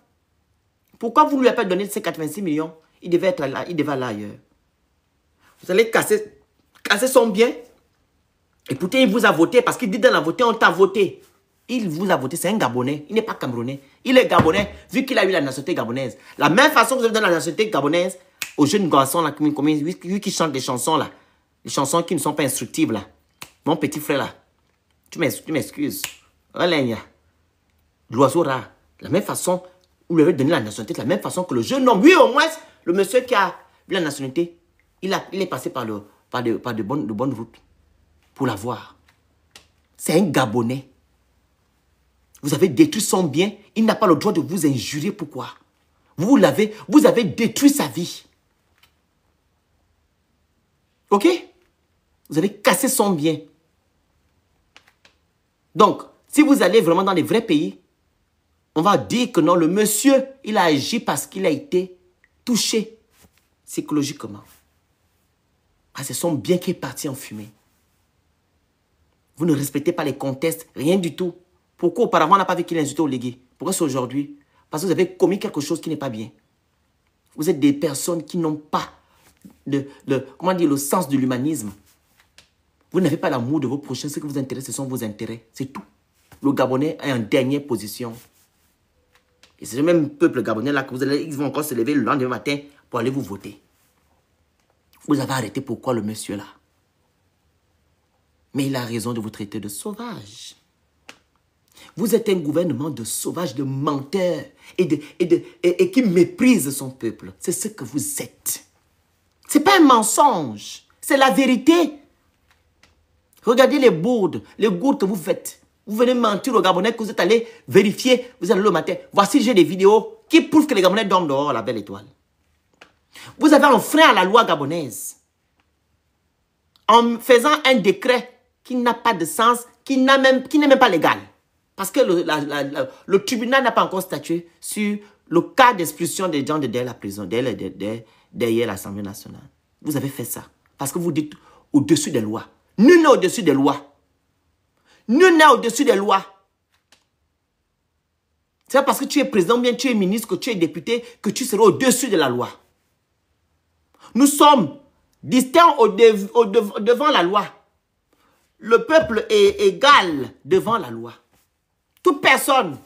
Pourquoi vous ne lui avez pas donné ces 86 millions? Il devait être là, il devait aller ailleurs. Vous allez casser son bien. Et pourtant, il vous a voté parce qu'il dit dans la voté, on t'a voté. Il vous a voté, c'est un Gabonais. Il n'est pas Camerounais. Il est Gabonais, vu qu'il a eu la nationalité gabonaise. La même façon que vous avez donné la nationalité gabonaise aux jeunes garçons là, lui qui chantent des chansons là. Les chansons qui ne sont pas instructives, là. Mon petit frère, là. Tu m'excuses. L'oiseau rare. De la même façon, vous lui avez donné la nationalité, de la même façon que le jeune homme. Oui, au moins, le monsieur qui a eu la nationalité, il est passé par de bonnes routes pour l'avoir. C'est un Gabonais. Vous avez détruit son bien. Il n'a pas le droit de vous injurer. Pourquoi? Vous avez détruit sa vie. Ok? Vous avez cassé son bien. Donc, si vous allez vraiment dans les vrais pays, on va dire que non, le monsieur, il a agi parce qu'il a été touché psychologiquement. Ah, c'est son bien qui est parti en fumée. Vous ne respectez pas les contextes, rien du tout. Pourquoi auparavant on n'a pas vu qu'il a insulté au légué? Pourquoi c'est aujourd'hui? Parce que vous avez commis quelque chose qui n'est pas bien. Vous êtes des personnes qui n'ont pas le sens de l'humanisme. Vous n'avez pas l'amour de vos prochains. Ce qui vous intéresse, ce sont vos intérêts. C'est tout. Le Gabonais est en dernière position. Et c'est le même peuple gabonais là que ils vont encore se lever le lendemain matin pour aller vous voter. Vous avez arrêté pourquoi le monsieur là? Mais il a raison de vous traiter de sauvage. Vous êtes un gouvernement de sauvages, de menteurs et qui méprise son peuple. C'est ce que vous êtes. Ce n'est pas un mensonge. C'est la vérité. Regardez les gourdes que vous faites. Vous venez mentir aux Gabonais que vous êtes allé vérifier. Vous allez le matin. Voici, j'ai des vidéos qui prouvent que les Gabonais dorment dehors, la belle étoile. Vous avez enfreint à la loi gabonaise. En faisant un décret qui n'a pas de sens, qui n'est même pas légal. Parce que le tribunal n'a pas encore statué sur le cas d'expulsion des gens derrière la prison, derrière l'Assemblée nationale. Vous avez fait ça. Parce que vous dites au-dessus des lois. Nul n'est au-dessus des lois. Nul n'est au-dessus des lois. C'est pas parce que tu es président, bien tu es ministre, que tu es député, que tu seras au-dessus de la loi. Nous sommes distincts devant la loi. Le peuple est égal devant la loi. Toute personne.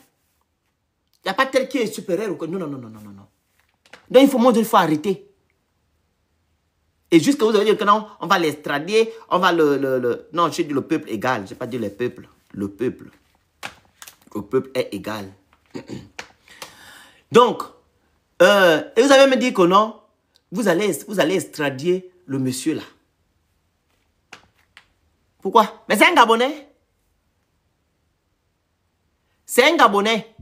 Il n'y a pas tel qui est supérieur ou que... Non. Donc il faut arrêter. Et juste que vous avez dit que non, on va l'extrader, on va Non, j'ai dit le peuple égal. Je n'ai pas dit le peuple. Le peuple. Le peuple est égal. Donc, et vous avez me dit que non, vous allez extrader le monsieur là. Pourquoi? Mais c'est un Gabonais. C'est un Gabonais.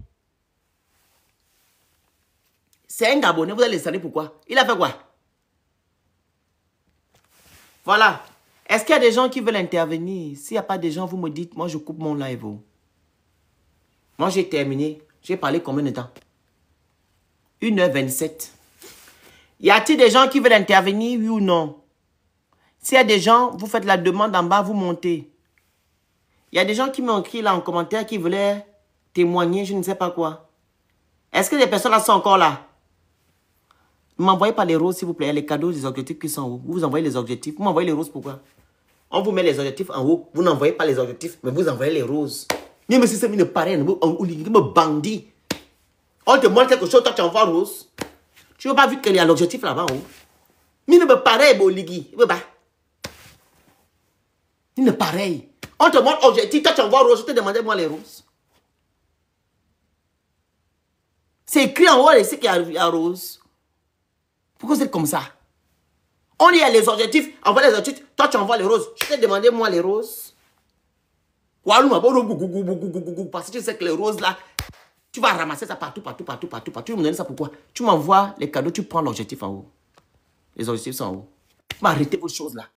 C'est un Gabonais. Vous allez l'extrader pourquoi? Il a fait quoi? Voilà. Est-ce qu'il y a des gens qui veulent intervenir? S'il n'y a pas de gens, vous me dites, moi je coupe mon live. Moi j'ai terminé. J'ai parlé combien de temps? 1h27. Y a-t-il des gens qui veulent intervenir, oui ou non? S'il y a des gens, vous faites la demande en bas, vous montez. Il y a des gens qui m'ont écrit là en commentaire qui voulaient témoigner, je ne sais pas quoi. Est-ce que les personnes là sont encore là? Ne m'envoyez pas les roses, s'il vous plaît. Les cadeaux, les objectifs qui sont en haut. Vous envoyez les objectifs. Vous m'envoyez les roses, pourquoi? On vous met les objectifs en haut. Vous n'envoyez pas les objectifs, mais vous envoyez les roses. Même si c'est une pareille, me bandit. On te montre quelque chose, toi tu envoies rose. Tu n'as pas vu qu'il y a l'objectif là-bas en haut. Mais ne me pareil, boligi. Il ne pareil. On te montre objectif, toi tu envoies rose. Je te demandais moi les roses. C'est écrit en haut, c'est qu'il y a rose. Pourquoi c'est comme ça? On y a les objectifs, envoie les objectifs, toi tu envoies les roses. Je t'ai demandé moi les roses. Parce que tu sais que les roses là, tu vas ramasser ça partout. Tu me donnes ça pourquoi? Tu m'envoies les cadeaux, tu prends l'objectif en haut. Les objectifs sont en haut. Arrêtez vos choses là.